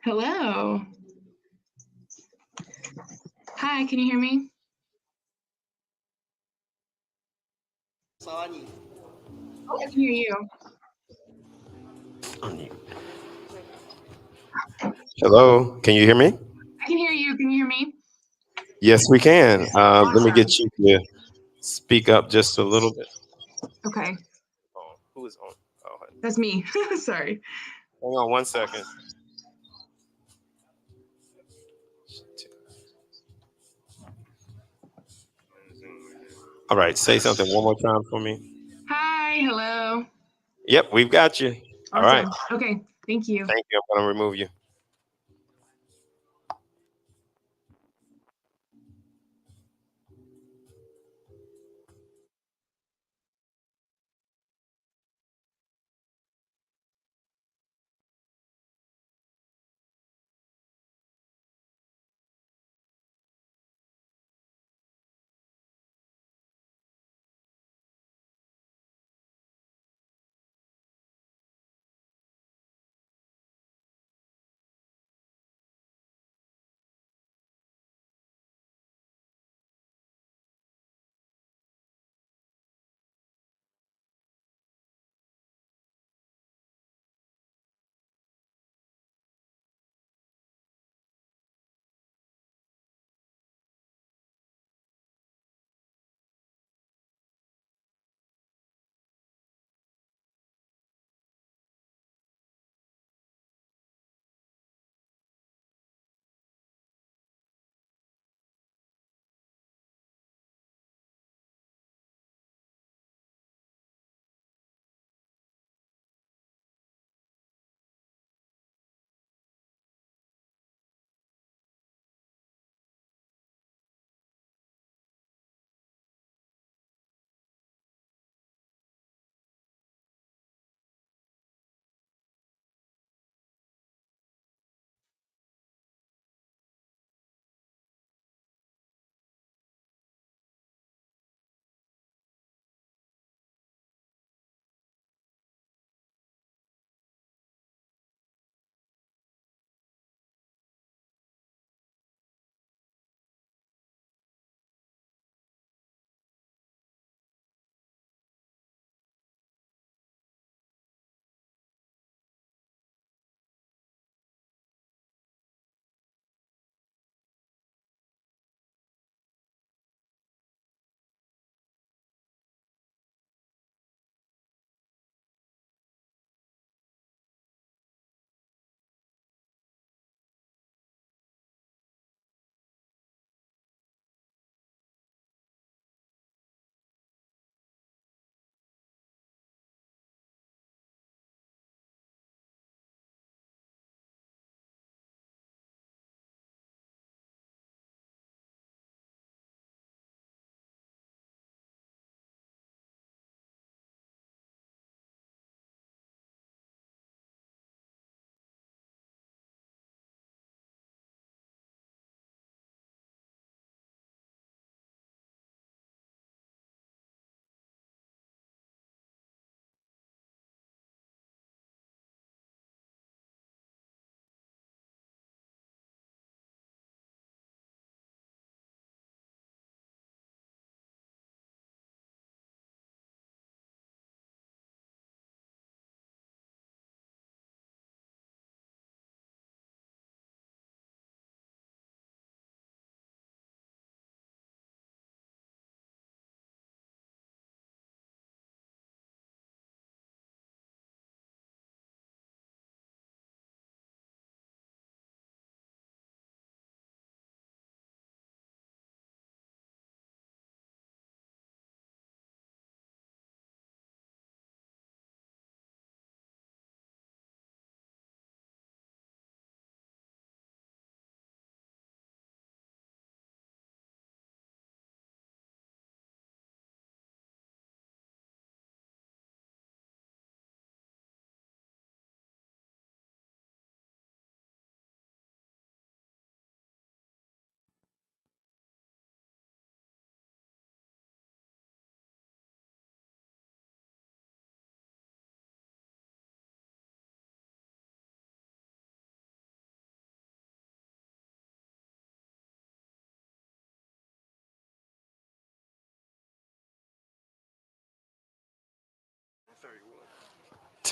Hello. Hi, can you hear me? I can hear you. Hello, can you hear me? I can hear you. Can you hear me? Yes, we can. Let me Awesome. get you to speak up just a little bit. Okay, Oh, who is on? Oh, that's me. Sorry. hang on 1 second. All right, say something one more time for me. Hi, hello. Yep, we've got you. All right, Awesome. Okay, thank you. thank you. I'm going to remove you.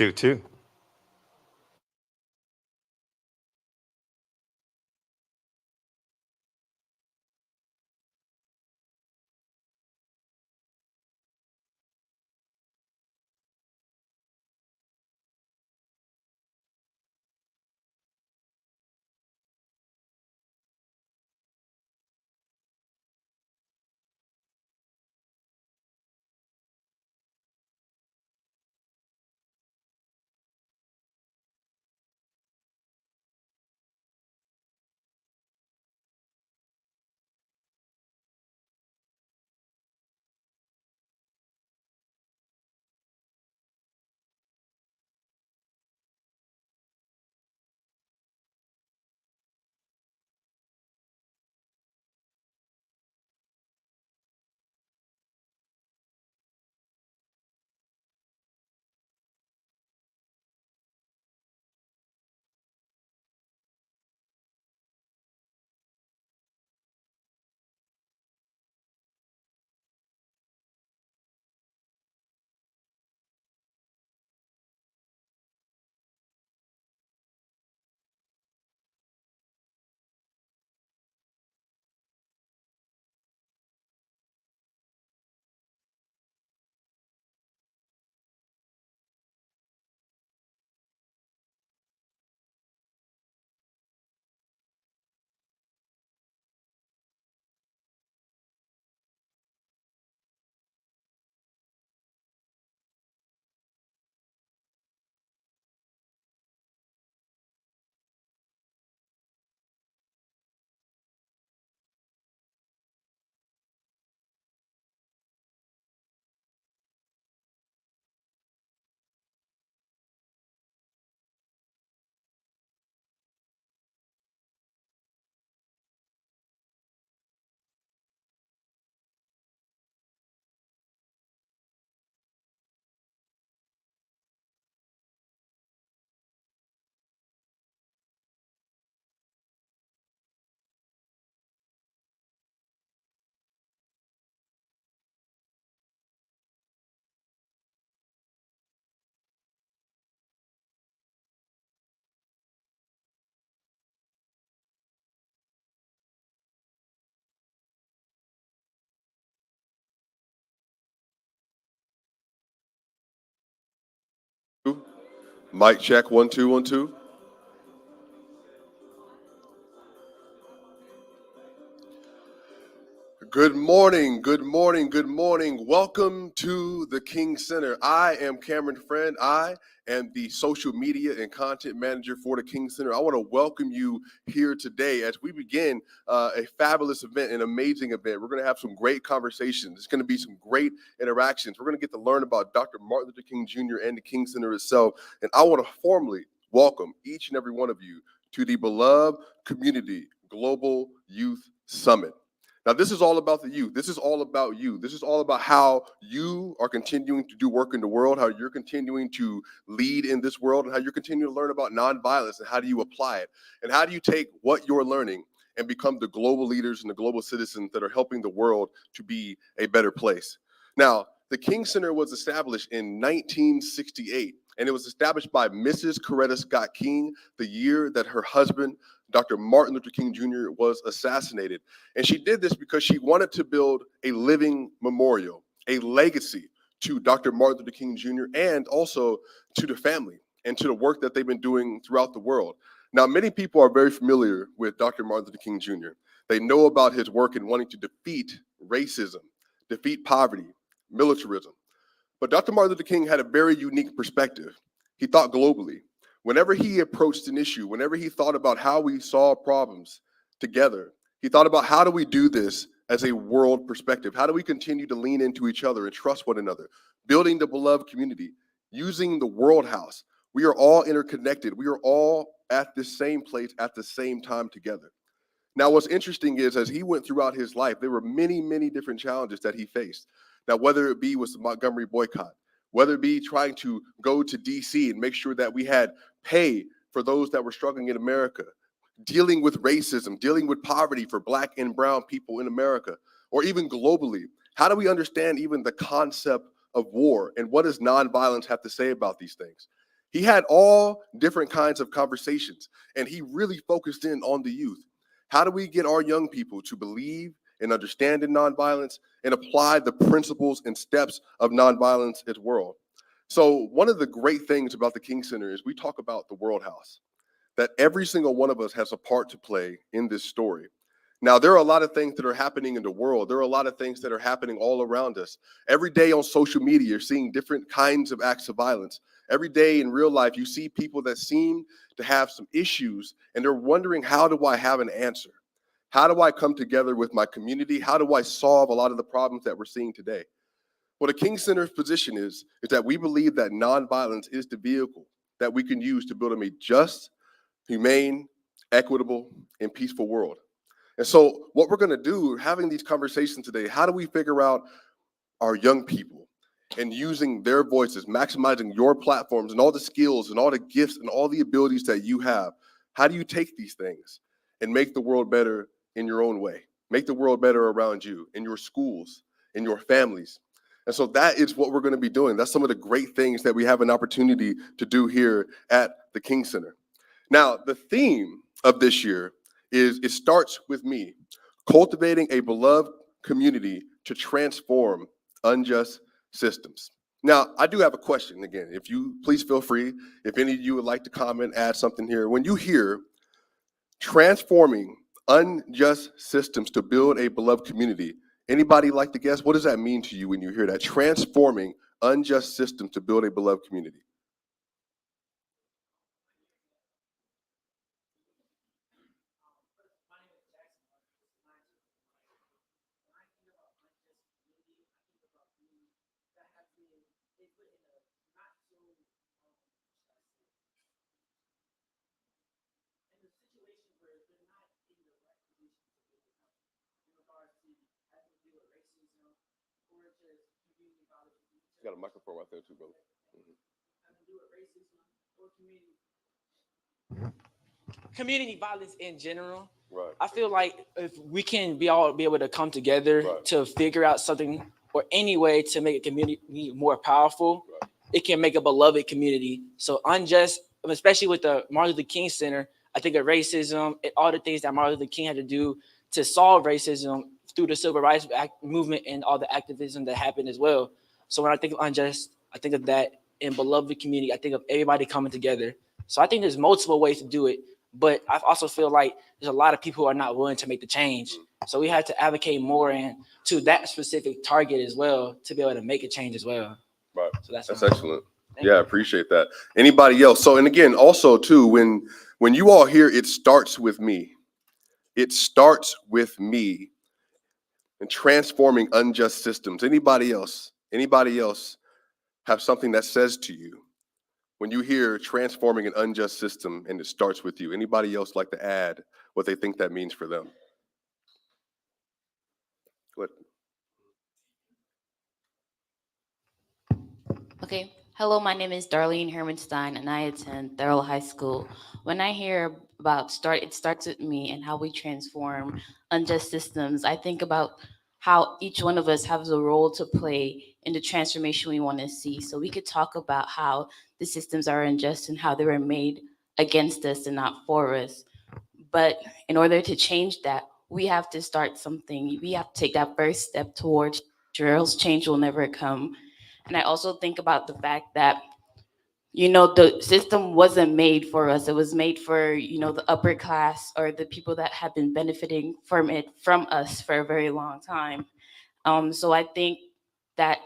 2-2. Mic check, 1 2 1 2. Good morning, good morning, good morning. Welcome to the King Center. I am Cameron Friend. I am the social media and content manager for the King Center. I want to welcome you here today as we begin a fabulous event, an amazing event. We're going to have some great conversations. It's going to be some great interactions. We're going to get to learn about Dr. Martin Luther King Jr. and the King Center itself. And I want to formally welcome each and every one of you to the beloved Community Global Youth Summit. Now, this is all about the youth. This is all about you. This is all about how you are continuing to do work in the world, how you're continuing to lead in this world, and how you're continuing to learn about nonviolence and how do you apply it, and how do you take what you're learning and become the global leaders and the global citizens that are helping the world to be a better place. Now, the King Center was established in 1968, and it was established by Mrs. Coretta Scott King the year that her husband, Dr. Martin Luther King Jr., was assassinated. And she did this because she wanted to build a living memorial, a legacy to Dr. Martin Luther King Jr. and also to the family and to the work that they've been doing throughout the world. Now, many people are very familiar with Dr. Martin Luther King Jr. They know about his work in wanting to defeat racism, defeat poverty, militarism. But Dr. Martin Luther King had a very unique perspective. He thought globally. Whenever he approached an issue, whenever he thought about how we solve problems together, he thought about how do we do this as a world perspective? How do we continue to lean into each other and trust one another? Building the beloved community, using the world house. We are all interconnected. We are all at the same place at the same time together. Now, what's interesting is as he went throughout his life, there were many, many different challenges that he faced. Now, whether it be with the Montgomery boycott, whether it be trying to go to DC and make sure that we had pay for those that were struggling in America, dealing with racism, dealing with poverty for Black and brown people in America, or even globally. How do we understand even the concept of war and what does nonviolence have to say about these things? He had all different kinds of conversations, and he really focused in on the youth. How do we get our young people to believe and understand in nonviolence and apply the principles and steps of nonviolence as well? So one of the great things about the King Center is we talk about the World House, that every single one of us has a part to play in this story. Now, there are a lot of things that are happening in the world. There are a lot of things that are happening all around us. Every day on social media, you're seeing different kinds of acts of violence. Every day in real life, you see people that seem to have some issues, and they're wondering, how do I have an answer? How do I come together with my community? How do I solve a lot of the problems that we're seeing today? Well, the King Center's position is that we believe that nonviolence is the vehicle that we can use to build a just, humane, equitable, and peaceful world. And so what we're going to do, having these conversations today, how do we figure out our young people and using their voices, maximizing your platforms and all the skills and all the gifts and all the abilities that you have? How do you take these things and make the world better in your own way? Make the world better around you, in your schools, in your families. And so that is what we're going to be doing. That's some of the great things that we have an opportunity to do here at the King Center. Now, the theme of this year is It Starts With Me, cultivating a beloved community to transform unjust systems. Now, I do have a question again. If you please feel free, if any of you would like to comment, add something here. When you hear transforming unjust systems to build a beloved community, anybody like to guess what does that mean to you when you hear that? Transforming unjust systems to build a beloved community. You got a microphone right there too, brother. Community violence in general. Right. I feel like if we can be able to come together Right. to figure out something or any way to make a community more powerful, Right. it can make a beloved community. So unjust, especially with the Martin Luther King Center, I think of racism and all the things that Martin Luther King had to do to solve racism through the civil rights movement and all the activism that happened as well. So when I think of unjust, I think of that in beloved community. I think of everybody coming together. So I think there's multiple ways to do it. But I also feel like there's a lot of people who are not willing to make the change. So we have to advocate more and to that specific target as well to be able to make a change as well. Right. So that's excellent. Yeah, I appreciate that. Anybody else? So, and again, also too, when you all hear It Starts With Me, it starts with me and transforming unjust systems. Anybody else? Anybody else have something that says to you when you hear transforming an unjust system and it starts with you? Anybody else like to add what they think that means for them? Go ahead. Okay. Hello, my name is Darlene Hermanstein, and I attend Thurl High School. When I hear about It Starts With Me and how we transform unjust systems, I think about how each one of us has a role to play in the transformation we want to see. So we could talk about how the systems are unjust and how they were made against us and not for us. But in order to change that, we have to start something. We have to take that first step towards, or else change will never come. And I also think about the fact that, the system wasn't made for us. It was made for, the upper class or the people that have been benefiting from us for a very long time. So I think that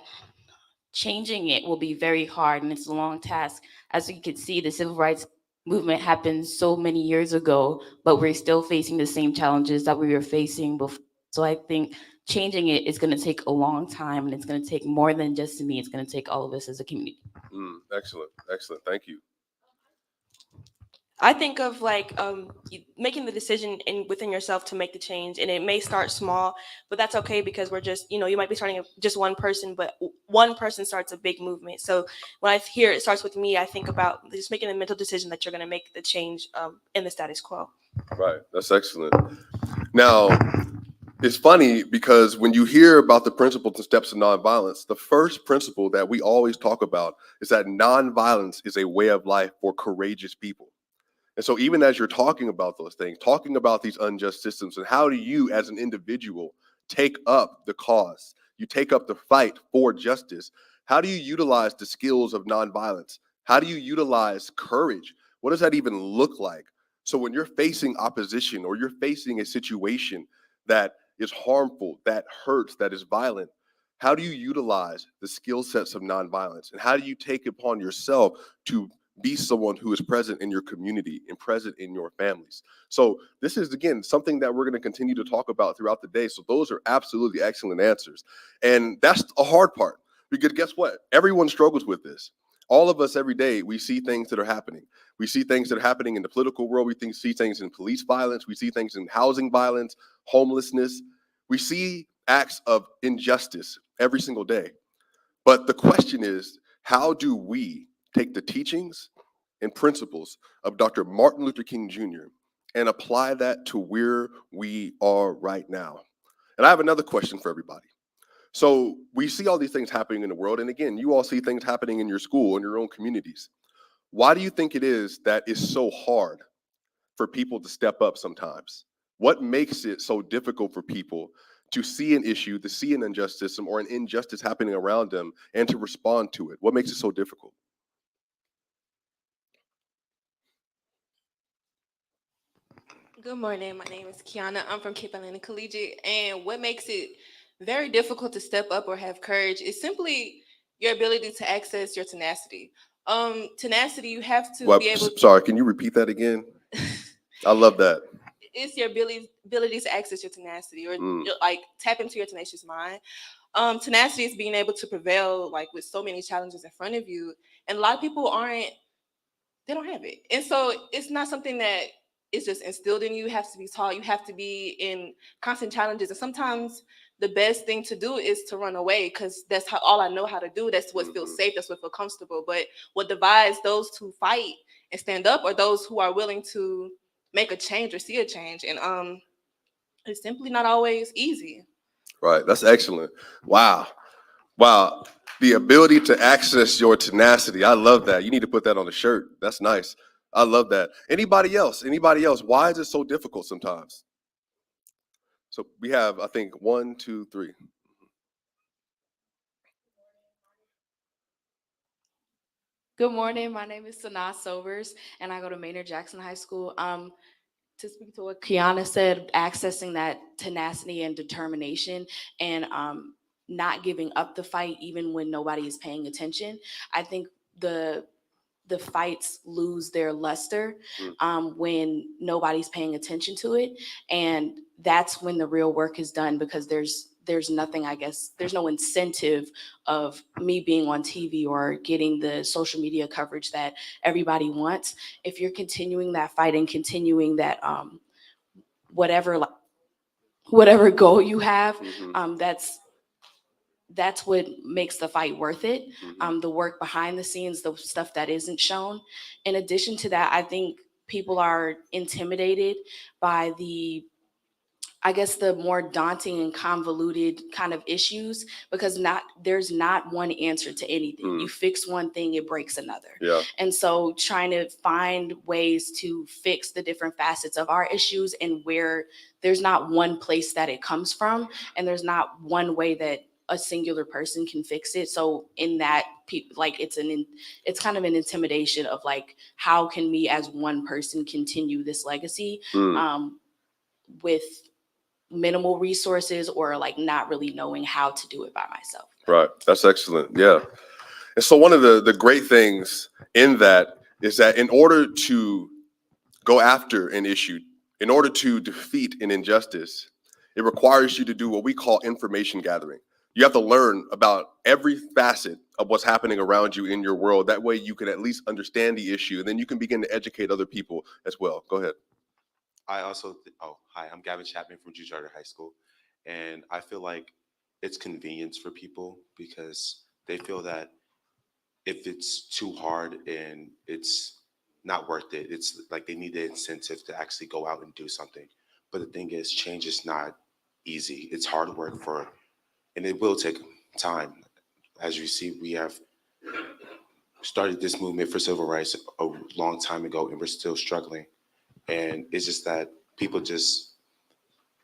changing it will be very hard and it's a long task. As you can see, the civil rights movement happened so many years ago, but we're still facing the same challenges that we were facing before. So I think changing it is going to take a long time, and it's going to take more than just me. It's going to take all of us as a community. Excellent. Excellent. Thank you. I think of making the decision within yourself to make the change, and it may start small, but that's okay because we're just, you might be starting just one person, but one person starts a big movement. So when I hear It Starts With Me, I think about just making a mental decision that you're going to make the change in the status quo. Right. That's excellent. Now, it's funny because when you hear about the principles and steps of nonviolence, the first principle that we always talk about is that nonviolence is a way of life for courageous people. And so, even as you're talking about those things, talking about these unjust systems, and how do you, as an individual, take up the cause? You take up the fight for justice. How do you utilize the skills of nonviolence? How do you utilize courage? What does that even look like? So, when you're facing opposition or you're facing a situation that is harmful, that hurts, that is violent, how do you utilize the skill sets of nonviolence? And how do you take upon yourself to be someone who is present in your community and present in your families? So this is, again, something that we're going to continue to talk about throughout the day. So those are absolutely excellent answers. And that's a hard part, because guess what? Everyone struggles with this. All of us every day, we see things that are happening. We see things that are happening in the political world. See things in police violence. We see things in housing violence, homelessness. We see acts of injustice every single day. But the question is, how do we take the teachings and principles of Dr. Martin Luther King Jr. and apply that to where we are right now? And I have another question for everybody. So we see all these things happening in the world. And again, you all see things happening in your school, in your own communities. Why do you think it is that it's so hard for people to step up sometimes? What makes it so difficult for people to see an issue, to see an injustice or an injustice happening around them, and to respond to it? What makes it so difficult? Good morning. My name is Kiana. I'm from Cape Atlanta Collegiate. And what makes it very difficult to step up or have courage is simply your ability to access your tenacity. Tenacity, you have to Well, be able sorry, can you repeat that again? I love that. it's your ability to access your tenacity or Mm, like tap into your tenacious mind. Tenacity is being able to prevail like with so many challenges in front of you. And a lot of people aren't they don't have it. And so it's not something that is just instilled in you. You have to be taught. You have to be in constant challenges. And sometimes the best thing to do is to run away because that's how all I know how to do. That's what feels safe. That's what feels comfortable. But what divides those who fight and stand up are those who are willing to make a change or see a change. And it's simply not always easy. right, that's excellent. Wow. Wow. The ability to access your tenacity. I love that. You need to put that on a shirt. That's nice. I love that. Anybody else? Anybody else? Why is it so difficult sometimes? So we have, I think, one, two, three. Good morning. My name is Sanaa Sobers, and I go to Maynard Jackson High School. To speak to what Kiana said, accessing that tenacity and determination, and not giving up the fight even when nobody is paying attention. I think the fights lose their luster when nobody's paying attention to it, and that's when the real work is done, because there's nothing, I guess there's no incentive of me being on TV or getting the social media coverage that everybody wants. If you're continuing that fight and continuing that whatever whatever goal you have, that's what makes the fight worth it. The work behind the scenes, the stuff that isn't shown. In addition to that, I think people are intimidated by I guess the more daunting and convoluted kind of issues, because there's not one answer to anything. You fix one thing, it breaks another. Yeah. And so trying to find ways to fix the different facets of our issues, and where there's not one place that it comes from, and there's not one way that a singular person can fix it. So in that, like it's kind of an intimidation of like, how can me as one person continue this legacy with minimal resources, or like not really knowing how to do it by myself. Right. That's excellent. Yeah. And so one of the great things in that is that in order to go after an issue, in order to defeat an injustice, it requires you to do what we call information gathering. You have to learn about every facet of what's happening around you in your world. That way you can at least understand the issue, and then you can begin to educate other people as well. Go ahead. Hi, I'm Gavin Chapman from Jew Charter High School. And I feel like it's convenience for people because they feel that if it's too hard and it's not worth it, it's like they need the incentive to actually go out and do something. But the thing is, change is not easy. It's hard work and it will take time. As you see, we have started this movement for civil rights a long time ago, and we're still struggling. And it's just that people just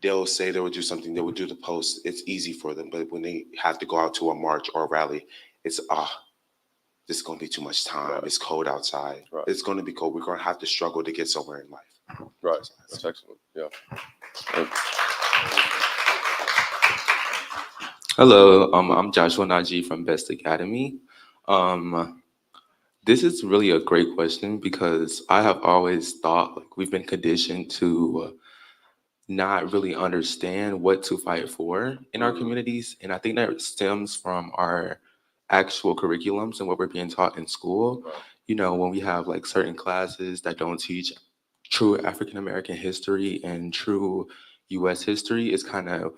they'll say they will do something, they will do the post. It's easy for them, but when they have to go out to a march or a rally, it's this is going to be too much time. Right. It's cold outside. Right. It's going to be cold. We're going to have to struggle to get somewhere in life. Right. That's excellent. Yeah. Hello, I'm Joshua Najee from Best Academy. This is really a great question because I have always thought like we've been conditioned to not really understand what to fight for in our communities, and I think that stems from our actual curriculums and what we're being taught in school. Right. You know, when we have like certain classes that don't teach true African American history and true U.S. history, it's kind of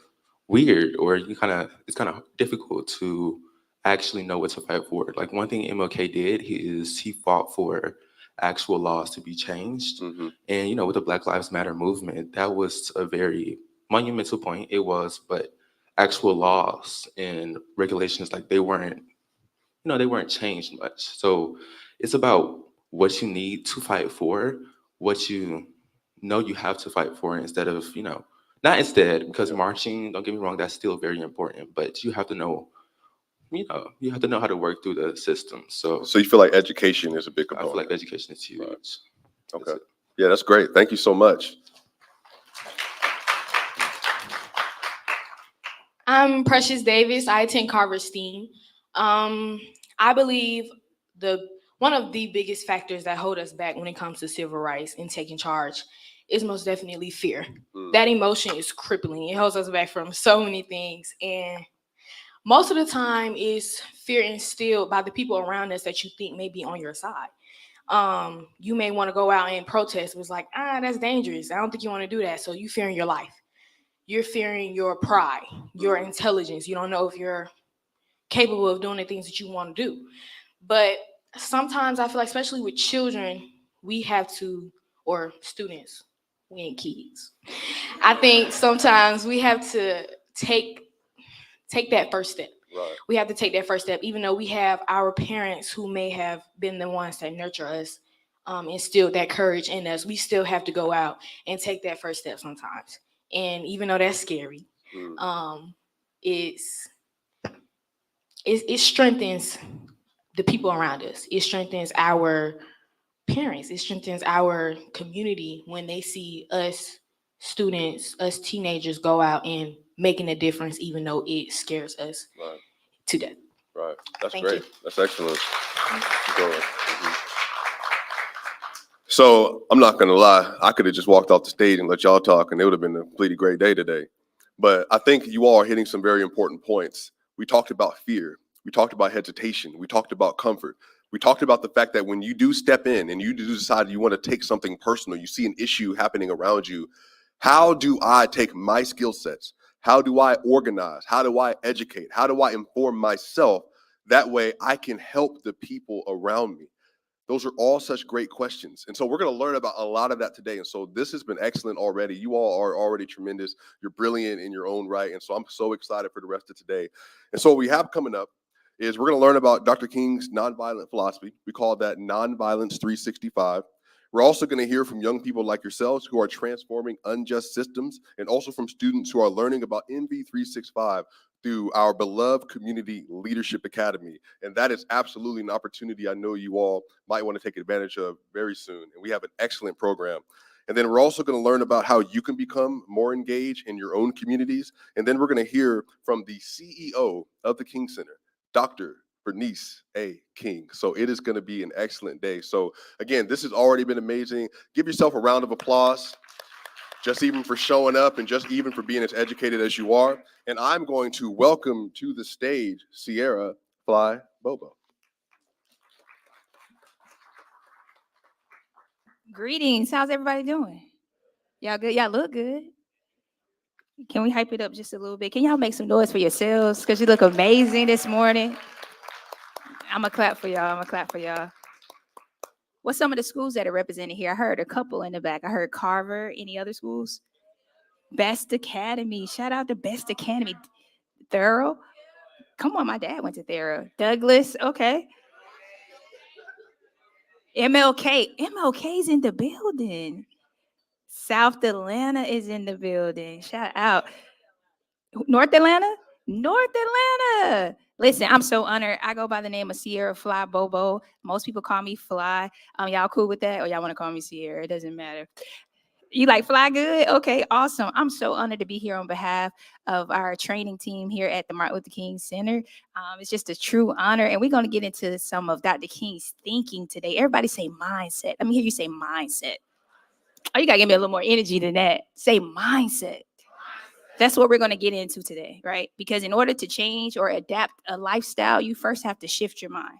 weird, or it's kind of difficult to actually know what to fight for. Like one thing MLK did, he fought for actual laws to be changed, Mm-hmm. and you know, with the Black Lives Matter movement, that was a very monumental point. It was, but actual laws and regulations, like they weren't changed much. So it's about what you need to fight for, what you know you have to fight for, instead of, not instead, because Yeah. marching, don't get me wrong, that's still very important, but you have to know, you have to know how to work through the system. So So you feel like education is a big I feel component. like education is huge. Right. That's Okay. it. Yeah, that's great. Thank you so much. I'm Precious Davis. I attend Carver STEAM. I believe one of the biggest factors that hold us back when it comes to civil rights and taking charge is most definitely fear. That emotion is crippling. It holds us back from so many things. And most of the time is fear instilled by the people around us that you think may be on your side. You may want to go out and protest. It was like, that's dangerous. I don't think you want to do that. So you fearing your life. You're fearing your pride, your intelligence. You don't know if you're capable of doing the things that you want to do. But sometimes I feel like, especially with children, we have to, or students, we ain't kids. I think sometimes we have to take that first step. Right. We have to take that first step, even though we have our parents who may have been the ones that nurture us, instilled that courage in us. We still have to go out and take that first step sometimes. And even though that's scary, it strengthens the people around us. It strengthens our parents. It strengthens our community when they see us students, us teenagers go out and making a difference, even though it scares us Right. to death. Right. That's Thank great. you. That's excellent. Keep going. So I'm not gonna lie, I could have just walked off the stage and let y'all talk, and it would have been a completely great day today. But I think you all are hitting some very important points. We talked about fear. We talked about hesitation. We talked about comfort. We talked about the fact that when you do step in and you do decide you want to take something personal, you see an issue happening around you, how do I take my skill sets? How do I organize? How do I educate? How do I inform myself? That way I can help the people around me. Those are all such great questions. And so we're going to learn about a lot of that today. And so this has been excellent already. You all are already tremendous. You're brilliant in your own right. And so I'm so excited for the rest of today. And so what we have coming up is we're going to learn about Dr. King's nonviolent philosophy. We call that Nonviolence 365. We're also going to hear from young people like yourselves who are transforming unjust systems, and also from students who are learning about NV 365 through our beloved Community Leadership Academy. And that is absolutely an opportunity I know you all might want to take advantage of very soon. And we have an excellent program. And then we're also going to learn about how you can become more engaged in your own communities. And then we're going to hear from the CEO of the King Center, Dr. Bernice A. King. So it is going to be an excellent day. So again, this has already been amazing. Give yourself a round of applause, just even for showing up and just even for being as educated as you are. And I'm going to welcome to the stage Sierra Fly Bobo. Greetings. How's everybody doing? Y'all good? Y'all look good. Can we hype it up just a little bit? Can y'all make some noise for yourselves? Because you look amazing this morning. I'm going to clap for y'all. What's some of the schools that are represented here? I heard a couple in the back. I heard Carver. Any other schools? Best Academy. Shout out to Best Academy. Thorough. Come on, my dad went to Thorough. Douglas. Okay. MLK. MLK's in the building. South Atlanta is in the building. Shout out. North Atlanta? North Atlanta. Listen, I'm so honored. I go by the name of Sierra Fly Bobo. Most people call me Fly. Y'all cool with that? Or y'all want to call me Sierra? It doesn't matter. You like Fly Good? Okay, awesome. I'm so honored to be here on behalf of our training team here at the Martin Luther King Center. It's just a true honor. And we're going to get into some of Dr. King's thinking today. Everybody say mindset. Let me hear you say mindset. Oh, you got to give me a little more energy than that. Say mindset. That's what we're going to get into today, right? Because in order to change or adapt a lifestyle, you first have to shift your mind.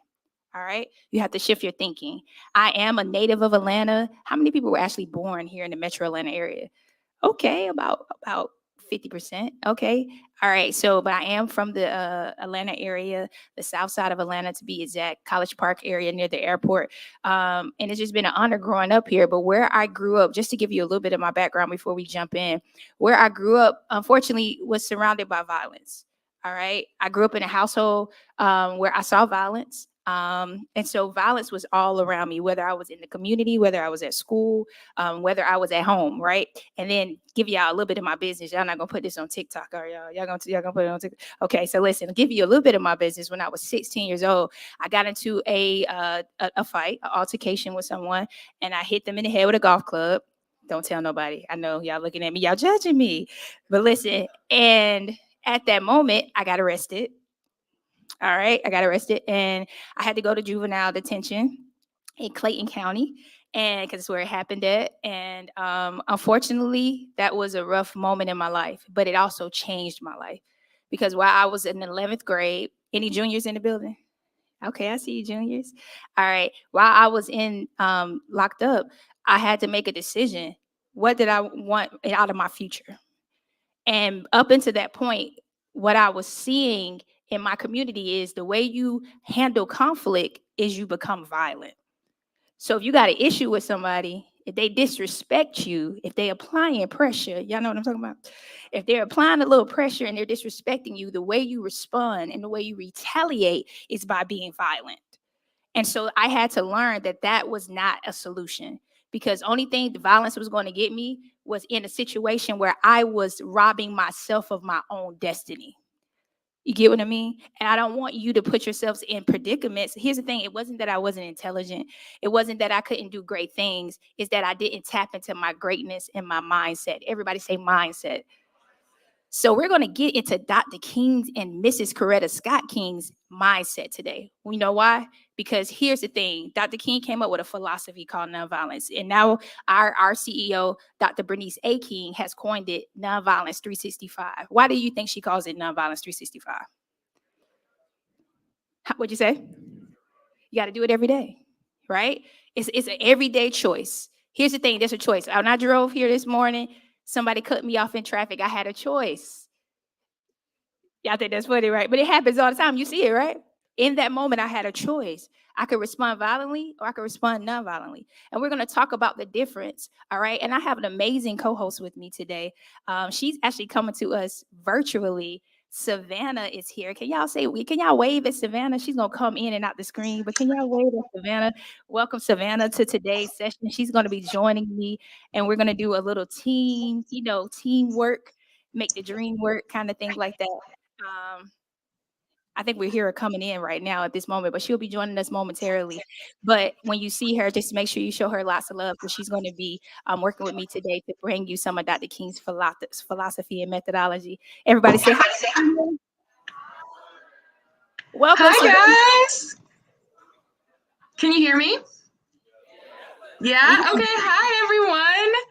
All right. You have to shift your thinking. I am a native of Atlanta. How many people were actually born here in the metro Atlanta area? Okay, about 50%. Okay. All right. So, but I am from the Atlanta area, the south side of Atlanta to be exact, College Park area near the airport. And it's just been an honor growing up here. But where I grew up, just to give you a little bit of my background before we jump in, where I grew up, unfortunately, was surrounded by violence. All right. I grew up in a household where I saw violence. And so violence was all around me, whether I was in the community, whether I was at school, whether I was at home, right? And then give y'all a little bit of my business. Y'all not gonna put this on TikTok, are y'all? Y'all gonna put it on TikTok? Okay, so listen, I'll give you a little bit of my business. When I was 16 years old, I got into a fight, an altercation with someone, and I hit them in the head with a golf club. Don't tell nobody. I know y'all looking at me, y'all judging me, but listen. And at that moment, I got arrested. All right, I got arrested, and I had to go to juvenile detention in Clayton County, and because it's where it happened at. And unfortunately, that was a rough moment in my life, but it also changed my life because while I was in the 11th grade, any juniors in the building? Okay, I see you, juniors. All right, while I was in locked up, I had to make a decision. What did I want out of my future? And up until that point, what I was seeing in my community is the way you handle conflict is you become violent. So if you got an issue with somebody, if they disrespect you, if they applying pressure, y'all know what I'm talking about? If they're applying a little pressure and they're disrespecting you, the way you respond and the way you retaliate is by being violent. And so I had to learn that that was not a solution because only thing the violence was going to get me was in a situation where I was robbing myself of my own destiny. You get what I mean? And I don't want you to put yourselves in predicaments. Here's the thing. It wasn't that I wasn't intelligent. It wasn't that I couldn't do great things. It's that I didn't tap into my greatness and my mindset. Everybody say mindset. So we're going to get into Dr. King's and Mrs. Coretta Scott King's mindset today. We know why? Because here's the thing. Dr. King came up with a philosophy called nonviolence. And now our CEO, Dr. Bernice A. King, has coined it Nonviolence 365. Why do you think she calls it Nonviolence 365? What'd you say? You got to do it every day, right? It's an everyday choice. Here's the thing. There's a choice. When I drove here this morning, somebody cut me off in traffic. I had a choice. Y'all think that's funny, right? But it happens all the time. You see it, right? In that moment, I had a choice. I could respond violently or I could respond non-violently. And we're going to talk about the difference, all right? And I have an amazing co-host with me today. She's actually coming to us virtually. Savannah is here. Can y'all wave at Savannah? She's going to come in and out the screen, but can y'all wave at Savannah? Welcome, Savannah, to today's session. She's going to be joining me, and we're going to do a little teamwork, make the dream work kind of thing like that. I think we hear her coming in right now at this moment, but she'll be joining us momentarily. But when you see her, just make sure you show her lots of love because she's going to be working with me today to bring you some of Dr. King's philosophy and methodology. Everybody say hi. Welcome. Hi, guys. Can you hear me? Yeah. Okay. Hi, everyone.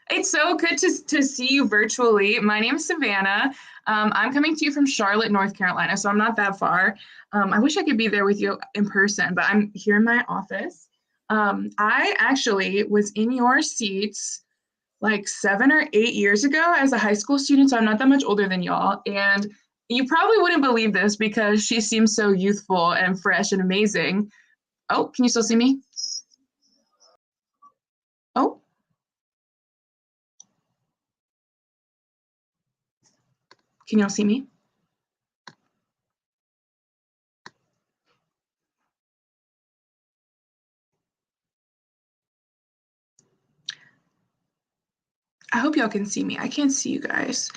It's so good to see you virtually. My name is Savannah. I'm coming to you from Charlotte, North Carolina, so I'm not that far. I wish I could be there with you in person, but I'm here in my office. I actually was in your seats like 7 or 8 years ago as a high school student, so I'm not that much older than y'all. And you probably wouldn't believe this because she seems so youthful and fresh and amazing. Oh, can you still see me? Oh. Can y'all see me? I hope y'all can see me. I can't see you guys.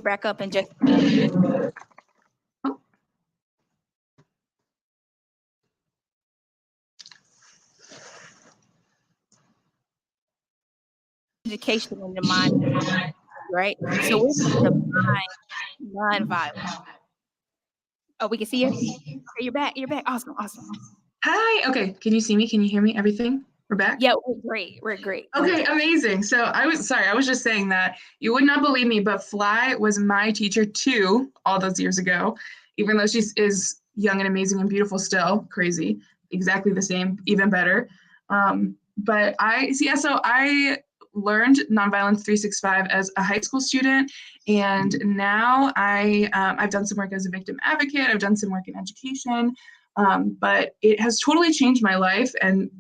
Back up and just education in the mind, right? So we're going to define nonviolence. Oh, we can see you. Okay, you're back. You're back. Awesome. Awesome. Hi. Okay. Can you see me? Can you hear me? Everything? We're back? Yeah, we're great. We're great. Okay, amazing. So I was just saying that you would not believe me, but Fly was my teacher too, all those years ago, even though she is young and amazing and beautiful still, crazy, exactly the same, even better. But so I learned Nonviolence 365 as a high school student, and now I've done some work as a victim advocate. I've done some work in education, but it has totally changed my life and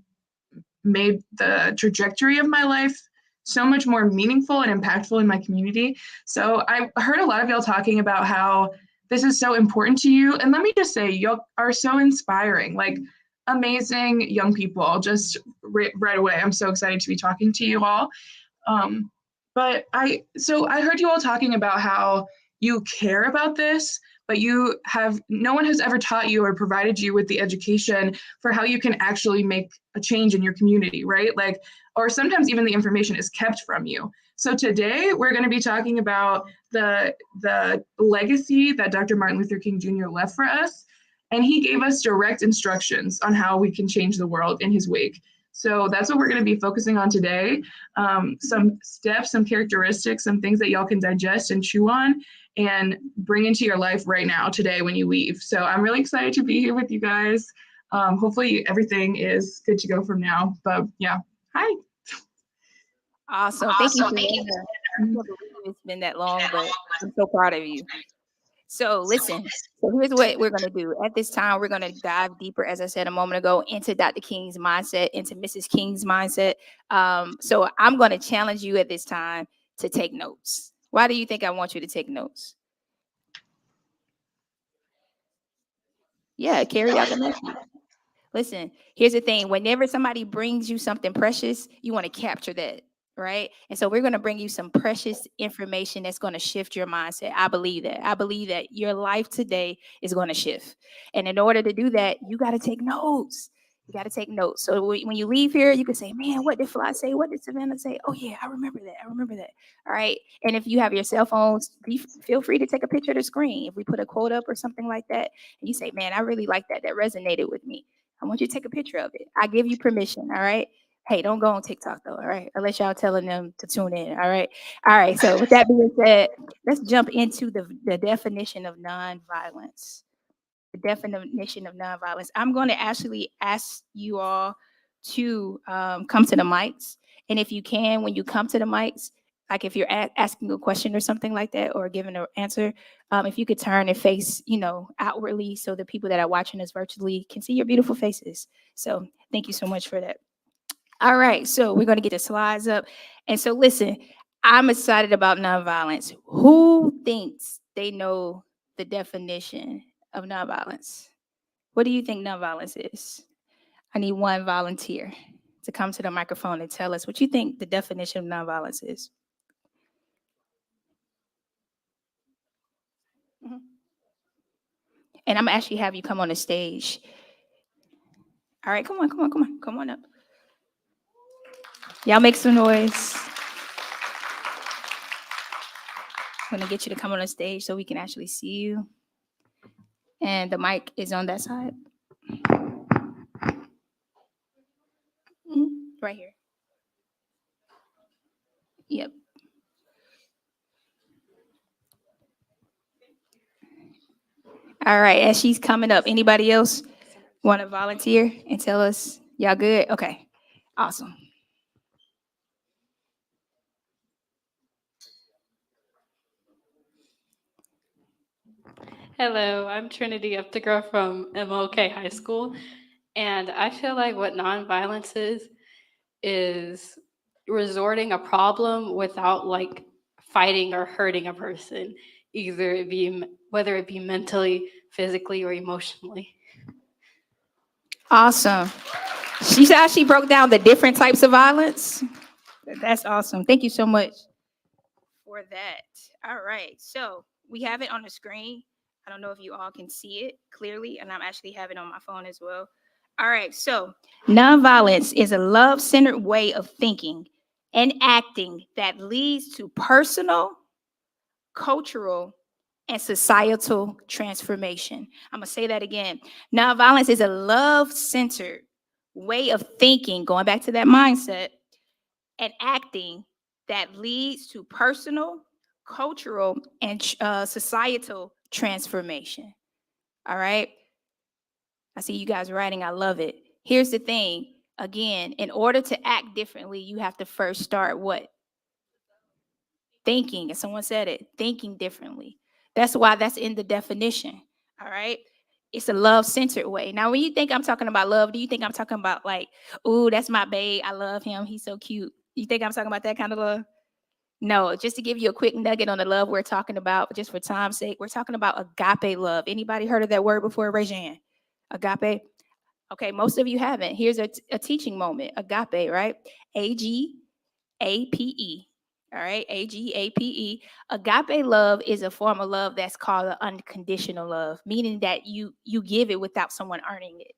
made the trajectory of my life so much more meaningful and impactful in my community. So I heard a lot of y'all talking about how this is so important to you. And let me just say, y'all are so inspiring, like amazing young people, just right away. I'm so excited to be talking to you all. But I heard you all talking about how you care about this, but no one has ever taught you or provided you with the education for how you can actually make a change in your community, right? Like, or sometimes even the information is kept from you. So today we're going to be talking about the legacy that Dr. Martin Luther King Jr. left for us. And he gave us direct instructions on how we can change the world in his wake. So that's what we're going to be focusing on today. Some steps, some characteristics, some things that y'all can digest and chew on and bring into your life right now, today, when you leave. So I'm really excited to be here with you guys. Hopefully everything is good to go from now. But yeah, hi. Awesome. Thank you. I can't believe it's been that long, but I'm so proud of you. So listen, so here's what we're going to do. At this time, we're going to dive deeper, as I said a moment ago, into Dr. King's mindset, into Mrs. King's mindset. So I'm going to challenge you at this time to take notes. Why do you think I want you to take notes? Yeah, carry out the message. Listen, here's the thing. Whenever somebody brings you something precious, you want to capture that, right? And so we're going to bring you some precious information that's going to shift your mindset. I believe that. I believe that your life today is going to shift. And in order to do that, you got to take notes. You got to take notes. So when you leave here, you can say, man, what did Fly say? What did Savannah say? Oh, yeah, I remember that. I remember that. All right. And if you have your cell phones, feel free to take a picture of the screen. If we put a quote up or something like that, and you say, man, I really like that. That resonated with me. I want you to take a picture of it. I give you permission. All right. Hey, don't go on TikTok though. All right. Unless y'all telling them to tune in. All right. All right. So with that being said, let's jump into the definition of nonviolence. The definition of nonviolence. I'm going to actually ask you all to come to the mics. And if you can, when you come to the mics, like if you're asking a question or something like that, or giving an answer, if you could turn and face, outwardly, so the people that are watching us virtually can see your beautiful faces. So thank you so much for that. All right, so we're going to get the slides up. And so listen, I'm excited about nonviolence. Who thinks they know the definition of nonviolence? What do you think nonviolence is? I need one volunteer to come to the microphone and tell us what you think the definition of nonviolence is. Mm-hmm. And I'm actually have you come on the stage. All right, come on up. Y'all make some noise. I'm gonna get you to come on the stage so we can actually see you. And the mic is on that side. Mm-hmm. Right here. Yep. All right, as she's coming up, anybody else want to volunteer and tell us y'all good? Okay, awesome. Hello, I'm Trinity Uptigrove from MLK High School, and I feel like what nonviolence is resorting a problem without like fighting or hurting a person, either it be whether it be mentally, physically, or emotionally. Awesome. She said she broke down the different types of violence. That's awesome. Thank you so much for that. All right. So we have it on the screen. I don't know if you all can see it clearly, and I'm actually having it on my phone as well. All right. So nonviolence is a love centered way of thinking and acting that leads to personal, cultural, and societal transformation. I'm going to say that again. Nonviolence is a love centered way of thinking, going back to that mindset, and acting that leads to personal, cultural, and societal transformation. All right. I see you guys writing. I love it. Here's the thing. Again, in order to act differently, you have to first start what? Thinking. And someone said it, thinking differently. That's why that's in the definition. All right. It's a love centered way. Now, when you think I'm talking about love, do you think I'm talking about like, ooh, that's my babe. I love him. He's so cute. You think I'm talking about that kind of love? No, just to give you a quick nugget on the love we're talking about, just for time's sake, we're talking about agape love. Anybody heard of that word before? Raise your hand. Agape. Okay, most of you haven't. Here's a teaching moment. Agape, right? AGAPE. All right, AGAPE. Agape love is a form of love that's called an unconditional love, meaning that you give it without someone earning it.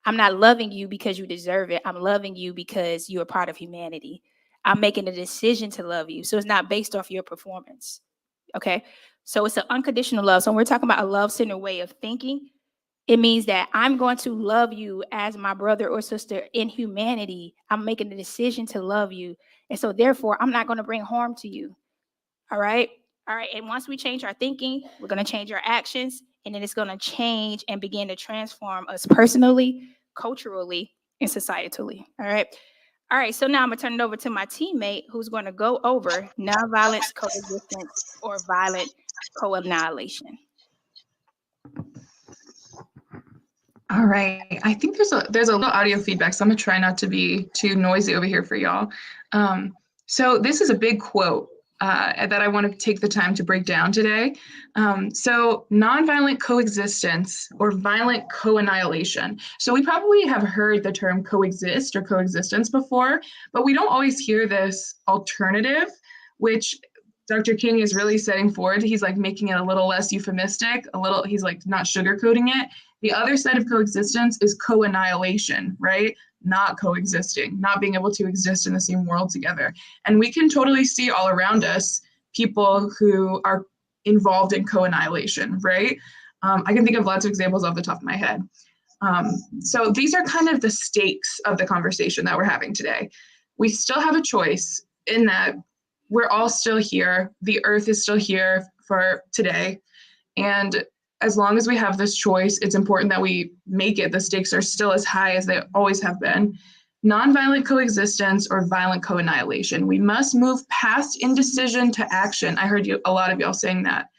I'm not loving you because you deserve it. I'm loving you because you're a part of humanity. I'm making a decision to love you. So it's not based off your performance. Okay. So it's an unconditional love. So when we're talking about a love centered way of thinking, it means that I'm going to love you as my brother or sister in humanity. I'm making the decision to love you. And so therefore, I'm not going to bring harm to you. All right. All right. And once we change our thinking, we're going to change our actions. And then it's going to change and begin to transform us personally, culturally, and societally. All right. All right. So now I'm going to turn it over to my teammate who's going to go over nonviolence coexistence or violent co-annihilation. All right. I think there's a little audio feedback, so I'm gonna try not to be too noisy over here for y'all. So this is a big quote that I want to take the time to break down today. So nonviolent coexistence or violent co-annihilation. So we probably have heard the term coexist or coexistence before, but we don't always hear this alternative, which Dr. King is really setting forward. He's like making it a little less euphemistic, he's like not sugarcoating it. The other side of coexistence is co-annihilation, right? Not coexisting, not being able to exist in the same world together. And we can totally see all around us people who are involved in co-annihilation, right? I can think of lots of examples off the top of my head. So these are kind of the stakes of the conversation that we're having today. We still have a choice in that we're all still here. The earth is still here for today. And as long as we have this choice, it's important that we make it. The stakes are still as high as they always have been. Nonviolent coexistence or violent co-annihilation. We must move past indecision to action. I heard a lot of y'all saying that.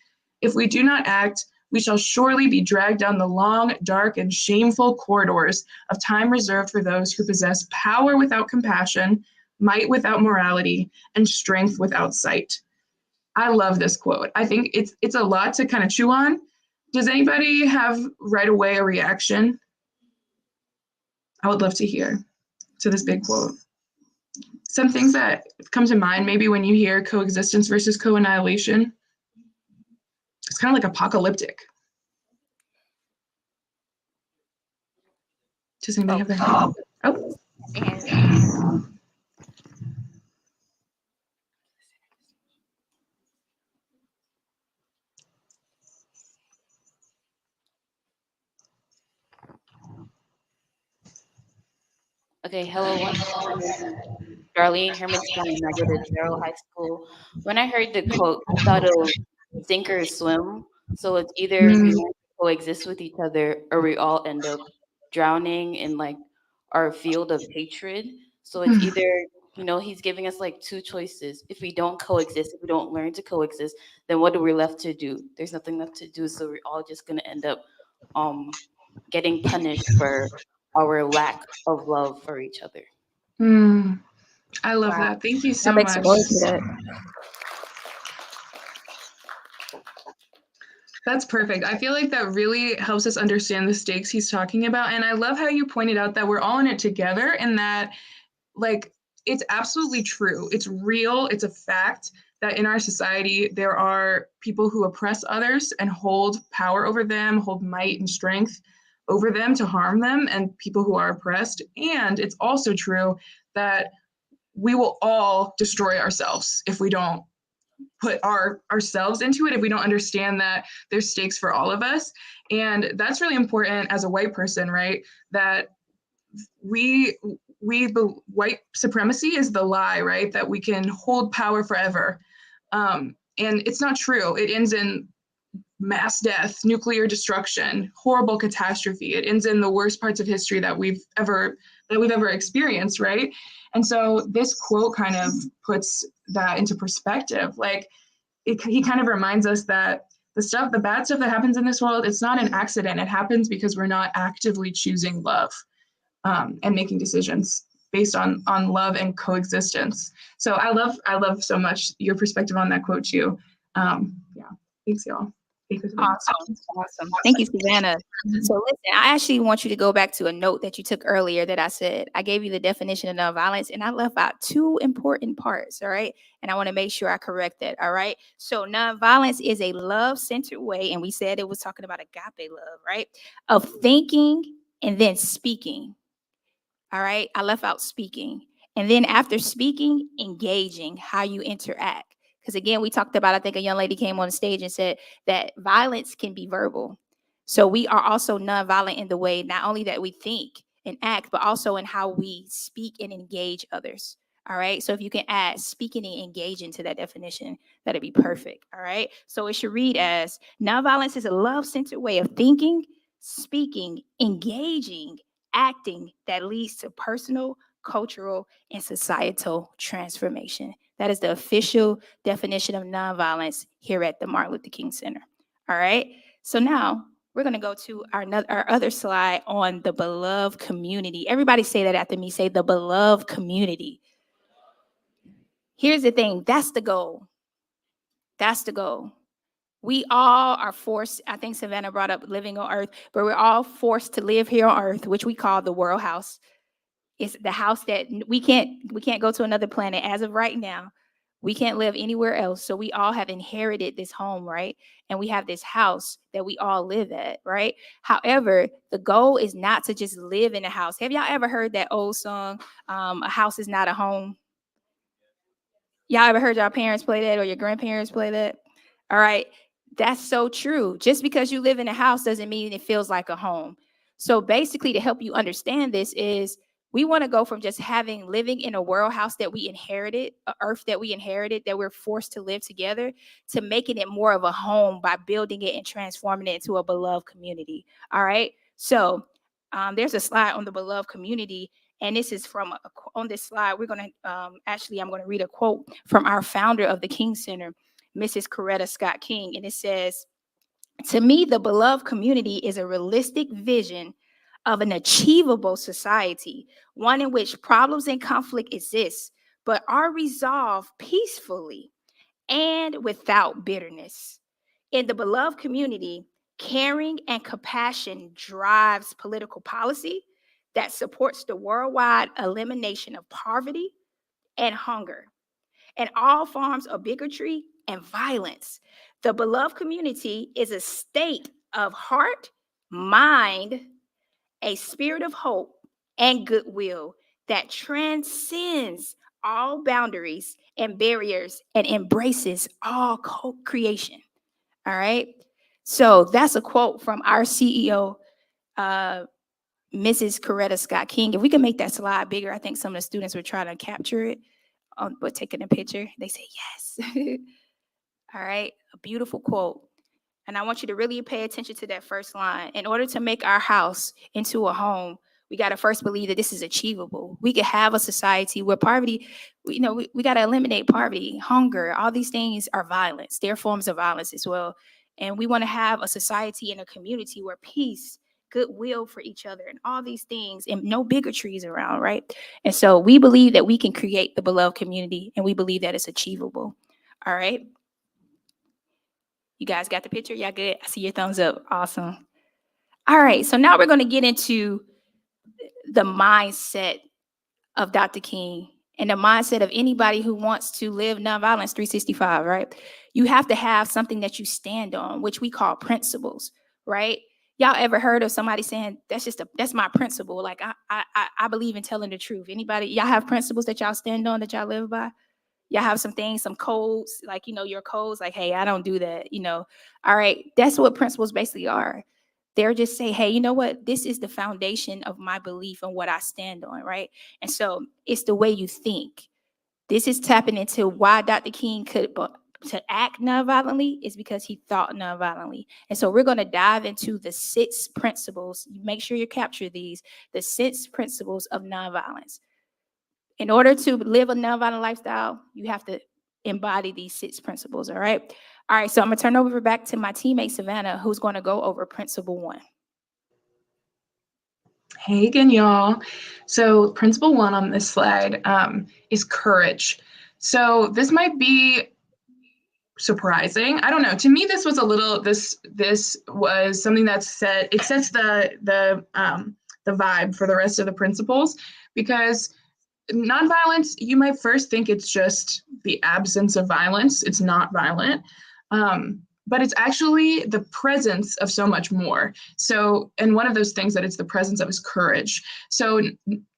If we do not act, we shall surely be dragged down the long, dark, and shameful corridors of time reserved for those who possess power without compassion, might without morality, and strength without sight. I love this quote. I think it's a lot to kind of chew on. Does anybody have right away a reaction? I would love to hear to this big quote. Some things that come to mind maybe when you hear coexistence versus co-annihilation. It's kind of like apocalyptic. Does anybody have their hand? Oh. Okay, hello. My name is Darlene Hermanstein, and I go to Gerald High School. When I heard the quote, I thought it was sink or swim. So it's either we want to coexist with each other or we all end up drowning in like our field of hatred. So it's either You know, he's giving us like two choices. If we don't coexist, if we don't learn to coexist, then what are we left to do? There's nothing left to do. So we're all just gonna end up um getting punished for our lack of love for each other. Mm, I love Wow. that. Thank you Y'all so make some much. noise for that. That's perfect. I feel like that really helps us understand the stakes he's talking about. And I love how you pointed out that we're all in it together and that, like, it's absolutely true. It's real. It's a fact that in our society, there are people who oppress others and hold power over them, hold might and strength over them to harm them, and people who are oppressed. And it's also true that we will all destroy ourselves if we don't put ourselves into it, if we don't understand that there's stakes for all of us. And that's really important as a white person, right? That the white supremacy is the lie, right? That we can hold power forever. And it's not true. It ends in mass death, nuclear destruction, horrible catastrophe. It ends in the worst parts of history that we've ever experienced, right? And so this quote kind of puts that into perspective. Like, he kind of reminds us that the bad stuff that happens in this world, it's not an accident. It happens because we're not actively choosing love, and making decisions based on love and coexistence. So I love so much your perspective on that quote too. Yeah, thanks y'all. Awesome. Thank you, Savannah. So listen, I actually want you to go back to a note that you took earlier that I said. I gave you the definition of nonviolence and I left out two important parts, all right? And I want to make sure I correct that, all right? So nonviolence is a love-centered way, and we said it was talking about agape love, right? Of thinking and then speaking, all right? I left out speaking. And then after speaking, engaging, how you interact. Because again, we talked about, I think a young lady came on the stage and said that violence can be verbal. So we are also nonviolent in the way not only that we think and act, but also in how we speak and engage others. All right. So if you can add speaking and engaging to that definition, that'd be perfect. All right. So it should read as nonviolence is a love-centered way of thinking, speaking, engaging, acting that leads to personal, cultural, and societal transformation. That is the official definition of nonviolence here at the Martin Luther King Center. All right. So now we're going to go to our other slide on the beloved community. Everybody say that after me. Say the beloved community. Here's the thing. That's the goal. That's the goal. We all are forced, I think Savannah brought up living on earth, but we're all forced to live here on earth, which we call the world house. It's the house that we can't go to another planet as of right now. We can't live anywhere else. So we all have inherited this home, right? And we have this house that we all live at, right? However, the goal is not to just live in a house. Have y'all ever heard that old song, A House Is Not a Home? Y'all ever heard your parents play that or your grandparents play that? All right. That's so true. Just because you live in a house doesn't mean it feels like a home. So basically, to help you understand this is we want to go from just living in a world house that we inherited, a earth that we inherited, that we're forced to live together, to making it more of a home by building it and transforming it into a beloved community. All right. So there's a slide on the beloved community. And this is on this slide, we're going to, I'm going to read a quote from our founder of the King Center, Mrs. Coretta Scott King. And it says, "To me, the beloved community is a realistic vision of an achievable society, one in which problems and conflict exist, but are resolved peacefully and without bitterness. In the beloved community, caring and compassion drives political policy that supports the worldwide elimination of poverty and hunger and all forms of bigotry and violence. The beloved community is a state of heart, mind, a spirit of hope and goodwill that transcends all boundaries and barriers and embraces all co-creation." All right. So that's a quote from our CEO, Mrs. Coretta Scott King. If we can make that slide bigger, I think some of the students were trying to capture it, but taking a picture, they say yes. All right. A beautiful quote. And I want you to really pay attention to that first line. In order to make our house into a home, we got to first believe that this is achievable. We could have a society where poverty, we got to eliminate poverty, hunger, all these things are violence. They're forms of violence as well. And we want to have a society and a community where peace, goodwill for each other, and all these things, and no bigotries around, right? And so we believe that we can create the beloved community, and we believe that it's achievable. All right. You guys got the picture? Y'all good? I see your thumbs up. Awesome. All right. So now we're going to get into the mindset of Dr. King and the mindset of anybody who wants to live nonviolence 365, right? You have to have something that you stand on, which we call principles, right? Y'all ever heard of somebody saying, that's my principle? Like, I believe in telling the truth. Anybody, y'all have principles that y'all stand on, that y'all live by? Y'all have some things, some codes, like, your codes, like, hey, I don't do that, All right, that's what principles basically are. They're just say, hey, you know what? This is the foundation of my belief and what I stand on, right? And so it's the way you think. This is tapping into why Dr. King could to act nonviolently is because he thought nonviolently. And so we're going to dive into the 6 principles. Make sure you capture these, the 6 principles of nonviolence. In order to live a nonviolent lifestyle, you have to embody these 6 principles, all right? All right, so I'm going to turn over back to my teammate, Savannah, who's going to go over principle 1. Hey again, y'all. So principle 1 on this slide is courage. So this might be surprising. I don't know. To me, this was a little, this was something that sets the vibe for the rest of the principles, because nonviolence, you might first think it's just the absence of violence. It's not violent. But it's actually the presence of so much more. So, and one of those things that it's the presence of is courage. So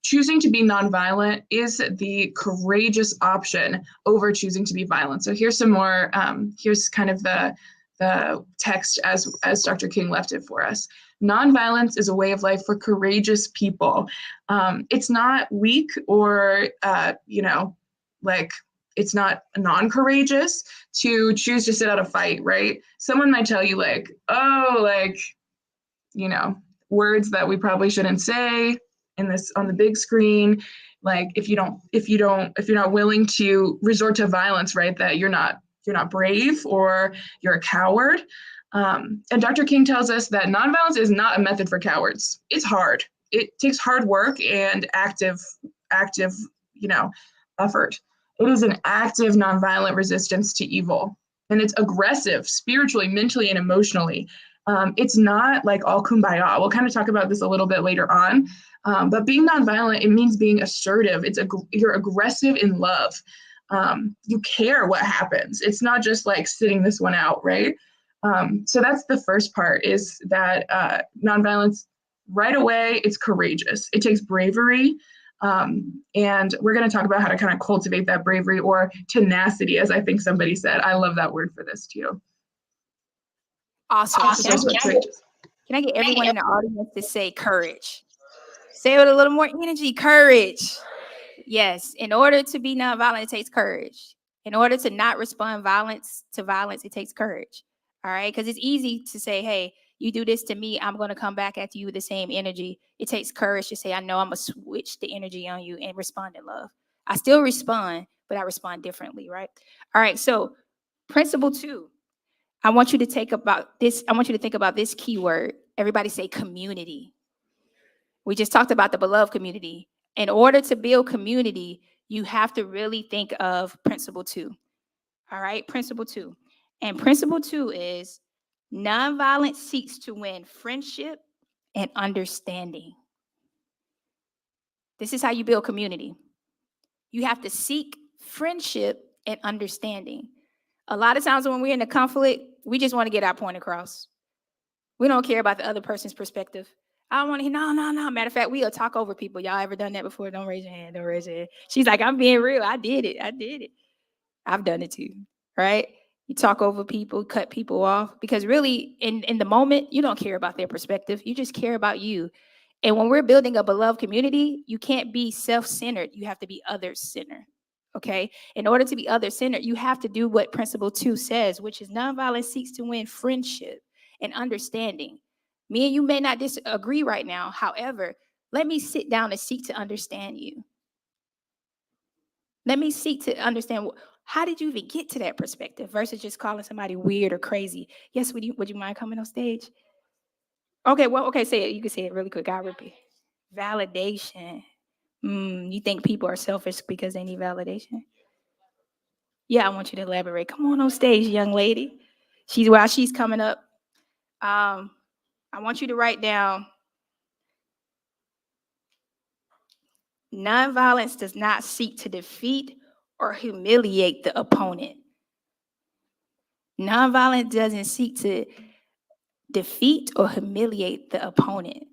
choosing to be nonviolent is the courageous option over choosing to be violent. So here's some more, here's kind of the text as Dr. King left it for us. Nonviolence is a way of life for courageous people. It's not weak or, like, it's not non-courageous to choose to sit out a fight, right? Someone might tell you like, oh, like, words that we probably shouldn't say on the big screen. Like, if you're not willing to resort to violence, right, that you're not brave or you're a coward. And Dr. King tells us that nonviolence is not a method for cowards. It's hard. It takes hard work and active, effort. It is an active nonviolent resistance to evil. And it's aggressive spiritually, mentally, and emotionally. It's not like all kumbaya. We'll kind of talk about this a little bit later on. But being nonviolent, it means being assertive. You're aggressive in love. You care what happens. It's not just like sitting this one out, right? So that's the first part, is that nonviolence, right away, it's courageous. It takes bravery. And we're going to talk about how to kind of cultivate that bravery, or tenacity, as I think somebody said. I love that word for this too. Awesome. Can I get everyone in the audience to say courage? Say it with a little more energy. Courage. Yes. In order to be nonviolent, it takes courage. In order to not respond to violence, it takes courage. All right. Because it's easy to say, hey, you do this to me, I'm going to come back at you with the same energy. It takes courage to say, I know I'm going to switch the energy on you and respond in love. I still respond, but I respond differently, right? All right. So principle 2, I want you to think about this keyword. Everybody say community. We just talked about the beloved community. In order to build community, you have to really think of principle 2. All right, principle 2. And principle 2 is nonviolence seeks to win friendship and understanding. This is how you build community. You have to seek friendship and understanding. A lot of times when we're in a conflict, we just want to get our point across. We don't care about the other person's perspective. I don't want to hear, no. Matter of fact, we'll talk over people. Y'all ever done that before? Don't raise your hand. She's like, I'm being real. I did it. I've done it too, right? You talk over people, cut people off, because really in the moment, you don't care about their perspective. You just care about you. And when we're building a beloved community, you can't be self-centered. You have to be other-centered, okay? In order to be other-centered, you have to do what principle 2 says, which is nonviolence seeks to win friendship and understanding. Me and you may not disagree right now. However, Let me sit down and seek to understand you. Let me seek to understand how did you even get to that perspective versus just calling somebody weird or crazy. Yes, would you mind coming on stage? Okay, well, okay, say it. You can say it really quick. I'll repeat. Validation. You think people are selfish because they need validation? Yeah, I want you to elaborate. Come on stage, young lady. While she's coming up, I want you to write down nonviolence does not seek to defeat or humiliate the opponent. Nonviolence doesn't seek to defeat or humiliate the opponent.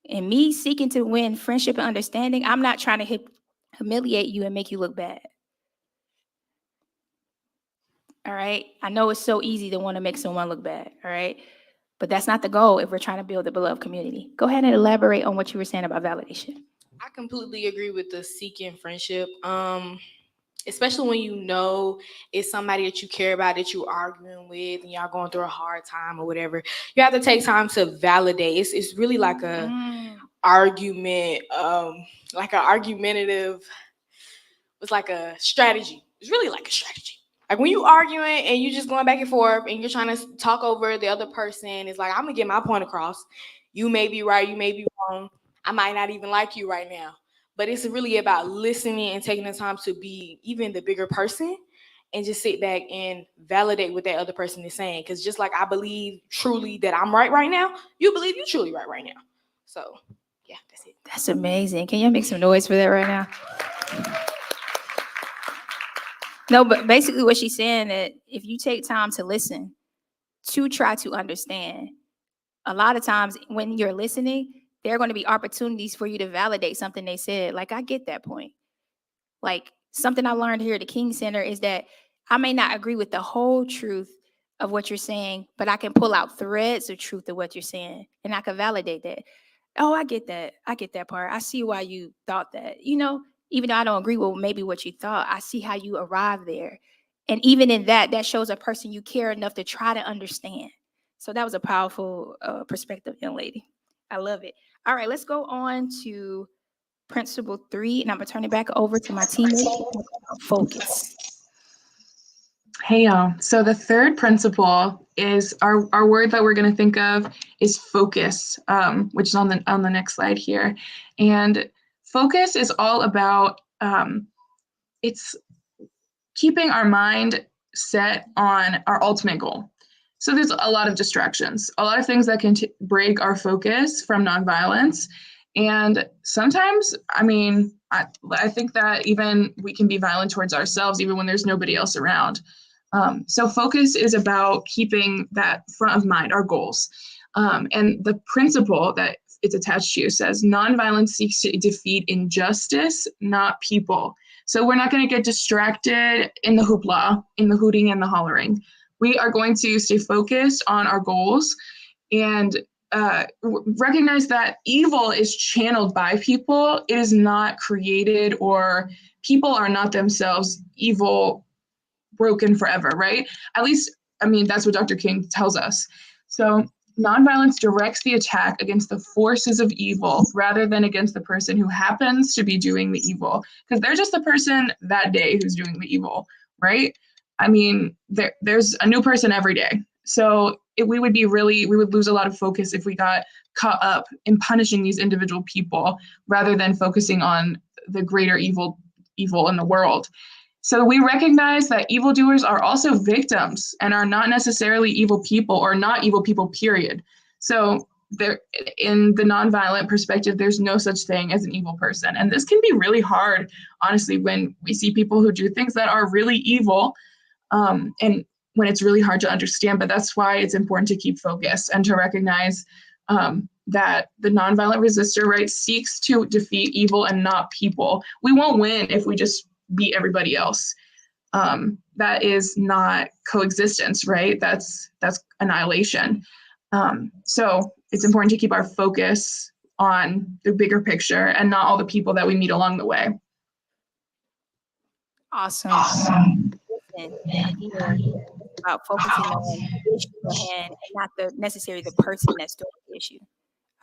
And me seeking to win friendship and understanding, I'm not trying to humiliate you and make you look bad. All right? I know it's so easy to want to make someone look bad, all right? But that's not the goal if we're trying to build a beloved community. Go ahead and elaborate on what you were saying about validation. I completely agree with the seeking friendship. Especially when you know it's somebody that you care about, that you're arguing with, and y'all going through a hard time or whatever. You have to take time to validate. It's really like a argument, like an argumentative. It's like a strategy. It's really like a strategy. Like when you arguing and you just going back and forth and you're trying to talk over the other person, it's like, I'm gonna get my point across. You may be right, you may be wrong. I might not even like you right now. But it's really about listening and taking the time to be even the bigger person and just sit back and validate what that other person is saying. Because just like I believe truly that I'm right now, you believe you're truly right now. So yeah, that's it. That's amazing. Can you make some noise for that right now? No, but basically what she's saying that if you take time to listen, to try to understand, a lot of times when you're listening, there are going to be opportunities for you to validate something they said. Like, I get that point. Like, something I learned here at the King Center is that I may not agree with the whole truth of what you're saying, but I can pull out threads of truth of what you're saying, and I can validate that. Oh, I get that. I get that part. I see why you thought that. Even though I don't agree with maybe what you thought, I see how you arrived there. And even in that shows a person you care enough to try to understand. So that was a powerful perspective, young lady. I love it. All right, let's go on to principle 3, and I'm gonna turn it back over to my teammates to talk about focus. Hey y'all. So the third principle is our word that we're going to think of is focus, which is on the next slide here. And focus is all about it's keeping our mind set on our ultimate goal. So there's a lot of distractions, a lot of things that can break our focus from nonviolence. And sometimes, I think that even we can be violent towards ourselves, even when there's nobody else around. So focus is about keeping that front of mind, our goals. And the principle that it's attached to says nonviolence seeks to defeat injustice, not people. So we're not going to get distracted in the hoopla, in the hooting and the hollering. We are going to stay focused on our goals and recognize that evil is channeled by people. It is not created, or people are not themselves evil, broken forever, right? At least, that's what Dr. King tells us. So nonviolence directs the attack against the forces of evil rather than against the person who happens to be doing the evil, because they're just the person that day who's doing the evil, right? There's a new person every day. So we would lose a lot of focus if we got caught up in punishing these individual people rather than focusing on the greater evil in the world. So we recognize that evildoers are also victims and are not necessarily evil people, or not evil people, period. So there, in the nonviolent perspective, there's no such thing as an evil person. And this can be really hard, honestly, when we see people who do things that are really evil, and when it's really hard to understand. But that's why it's important to keep focused and to recognize that the nonviolent resistor, right, seeks to defeat evil and not people. We won't win if we just beat everybody else. That is not coexistence, right? That's annihilation. So it's important to keep our focus on the bigger picture and not all the people that we meet along the way. Awesome. Listen, again, about focusing on the issue at hand and not necessarily the person that's doing the issue.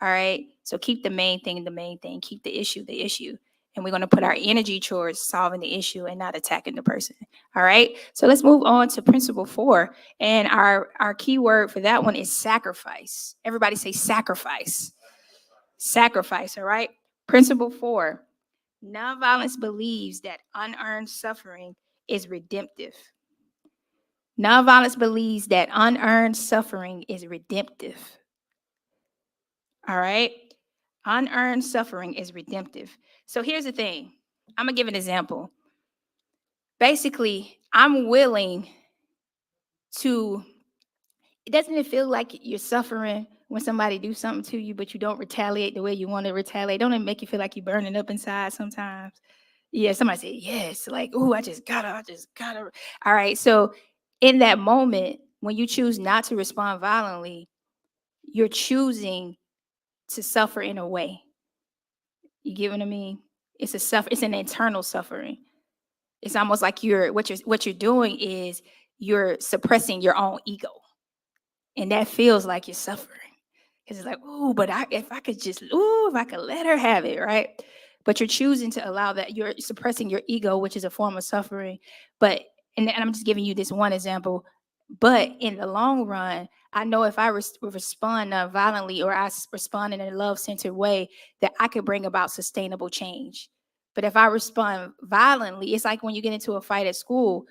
All right. So keep the main thing the main thing. Keep the issue the issue. And we're going to put our energy towards solving the issue and not attacking the person. All right. So let's move on to principle 4. And our key word for that one is sacrifice. Everybody say sacrifice. Sacrifice. All right. Principle 4. Nonviolence believes that unearned suffering is redemptive. Nonviolence believes that unearned suffering is redemptive. All right. Unearned suffering is redemptive. So here's the thing. I'm going to give an example. Basically, I'm willing to, doesn't it feel like you're suffering when somebody do something to you, but you don't retaliate the way you want to retaliate? Don't it make you feel like you're burning up inside sometimes? Yeah, somebody said, yes, like, oh, I just gotta. All right. So in that moment, when you choose not to respond violently, you're choosing to suffer in a way. You get what I mean? It's an internal suffering. It's almost like what you're doing is you're suppressing your own ego. And that feels like you're suffering. Because it's like, ooh, but if I could let her have it, right? But you're choosing to allow that. You're suppressing your ego, which is a form of suffering. But, and I'm just giving you this one example. But in the long run, I know if I respond violently or I respond in a love-centered way, that I could bring about sustainable change. But if I respond violently, it's like when you get into a fight at school,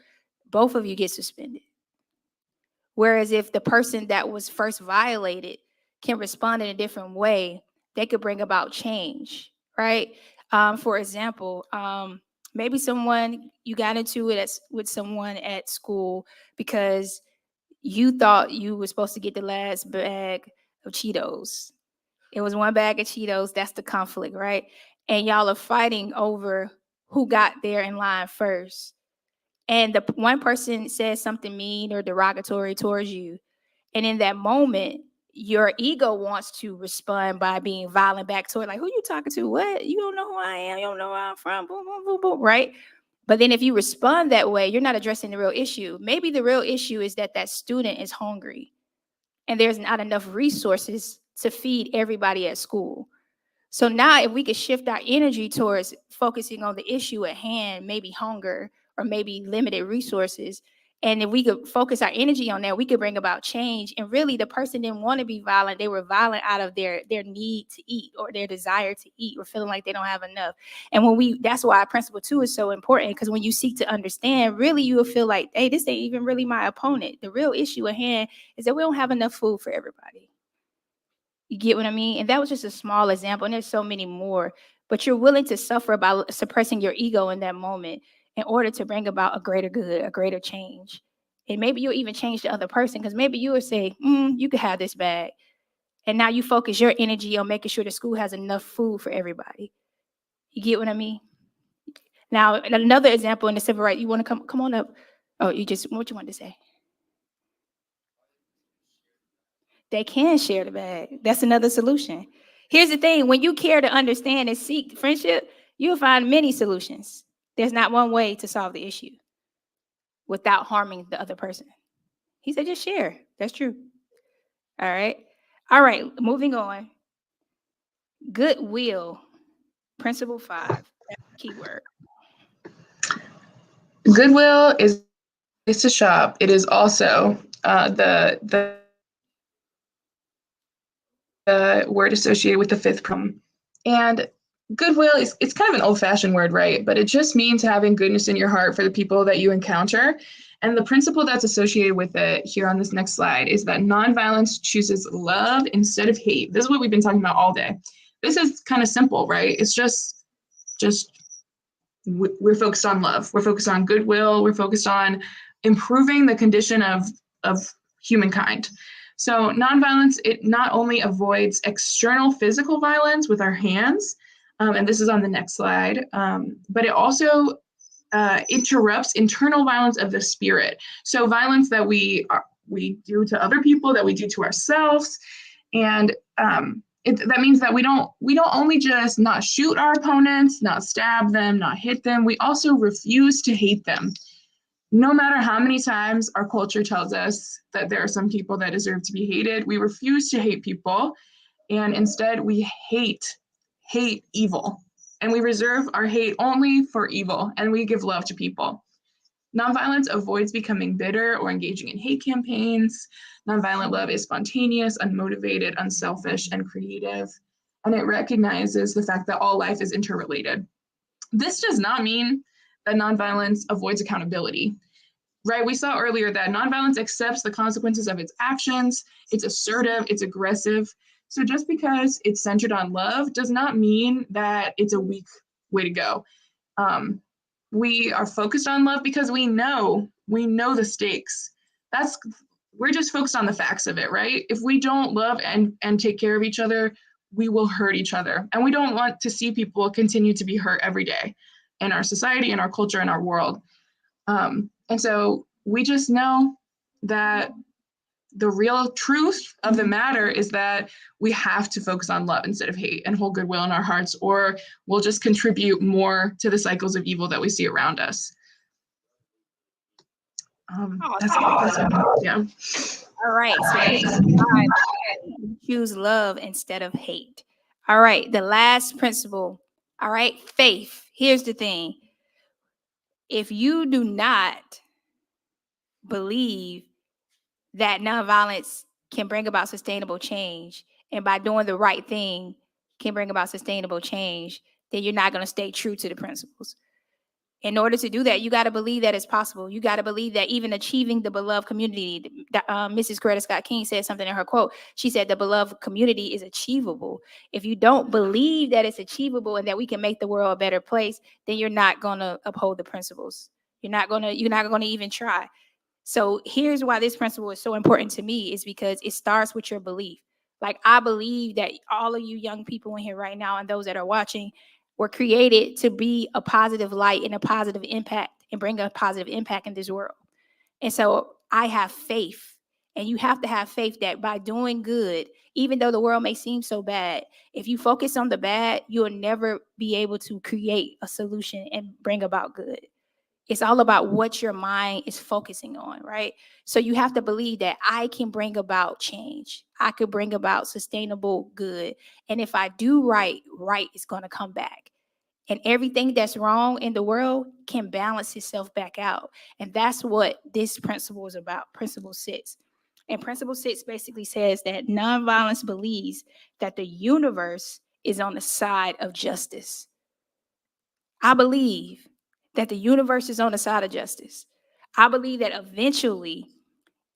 both of you get suspended. Whereas if the person that was first violated can respond in a different way, they could bring about change, right? For example, maybe you got into it with someone at school because you thought you were supposed to get the last bag of Cheetos. It was one bag of Cheetos. That's the conflict, right? And y'all are fighting over who got there in line first. And the one person says something mean or derogatory towards you. And in that moment, your ego wants to respond by being violent back toward, like, who you talking to? What? You don't know who I am. You don't know where I'm from. Boom, boom, boom, boom, right? But then if you respond that way, you're not addressing the real issue. Maybe the real issue is that student is hungry and there's not enough resources to feed everybody at school. So now if we could shift our energy towards focusing on the issue at hand, maybe hunger or maybe limited resources, and if we could focus our energy on that, we could bring about change. And really the person didn't want to be violent. They were violent out of their need to eat or their desire to eat or feeling like they don't have enough. And that's why principle 2 is so important, because when you seek to understand, really you will feel like, hey, this ain't even really my opponent. The real issue at hand is that we don't have enough food for everybody. You get what I mean? And that was just a small example, and there's so many more. But you're willing to suffer by suppressing your ego in that moment in order to bring about a greater good, a greater change. And maybe you'll even change the other person, because maybe you will say, you could have this bag. And now you focus your energy on making sure the school has enough food for everybody. You get what I mean? Now, another example in the civil rights, you want to come on up? Oh, what you want to say? They can share the bag. That's another solution. Here's the thing. When you care to understand and seek friendship, you'll find many solutions. There's not one way to solve the issue without harming the other person. He said, just share. That's true. All right. All right. Moving on. Goodwill. Principle 5. Keyword. Goodwill is a place to shop. It is also the word associated with the 5th problem. And goodwill it's kind of an old-fashioned word, right? But it just means having goodness in your heart for the people that you encounter. And the principle that's associated with it here on this next slide is that nonviolence chooses love instead of hate. This is what we've been talking about all day. This is kind of simple, right? It's just we're focused on love. We're focused on goodwill. We're focused on improving the condition of humankind. So nonviolence, it not only avoids external physical violence with our hands, and this is on the next slide, but it also interrupts internal violence of the spirit. So violence that we do to other people, that we do to ourselves, and that means that we don't only just not shoot our opponents, not stab them, not hit them. We also refuse to hate them. No matter how many times our culture tells us that there are some people that deserve to be hated, we refuse to hate people. And instead we hate evil. And we reserve our hate only for evil, and we give love to people. Nonviolence avoids becoming bitter or engaging in hate campaigns. Nonviolent love is spontaneous, unmotivated, unselfish, and creative. And it recognizes the fact that all life is interrelated. This does not mean that nonviolence avoids accountability, right? We saw earlier that nonviolence accepts the consequences of its actions. It's assertive, it's aggressive. So just because it's centered on love does not mean that it's a weak way to go. We are focused on love because we know the stakes. We're just focused on the facts of it, right? If we don't love and take care of each other, we will hurt each other. And we don't want to see people continue to be hurt every day in our society, in our culture, in our world. And so we just know that the real truth of the matter is that we have to focus on love instead of hate and hold goodwill in our hearts, or we'll just contribute more to the cycles of evil that we see around us. Yeah. All right. So choose love instead of hate. All right. The last principle. All right. Faith. Here's the thing. If you do not believe that nonviolence can bring about sustainable change, and by doing the right thing can bring about sustainable change, then you're not going to stay true to the principles. In order to do that, you got to believe that it's possible. You got to believe that even achieving the beloved community, Mrs. Coretta Scott King said something in her quote. She said the beloved community is achievable. If you don't believe that it's achievable and that we can make the world a better place, then you're not going to uphold the principles. You're not going to even try. So here's why this principle is so important to me, is because it starts with your belief. Like, I believe that all of you young people in here right now and those that are watching were created to be a positive light and a positive impact and bring a positive impact in this world. And so I have faith, and you have to have faith that by doing good, even though the world may seem so bad, if you focus on the bad, you'll never be able to create a solution and bring about good. It's all about what your mind is focusing on, right? So you have to believe that I can bring about change. I could bring about sustainable good. And if I do right, right is going to come back. And everything that's wrong in the world can balance itself back out. And that's what this principle is about, Principle 6. And Principle 6 basically says that nonviolence believes that the universe is on the side of justice. I believe that the universe is on the side of justice. I believe that eventually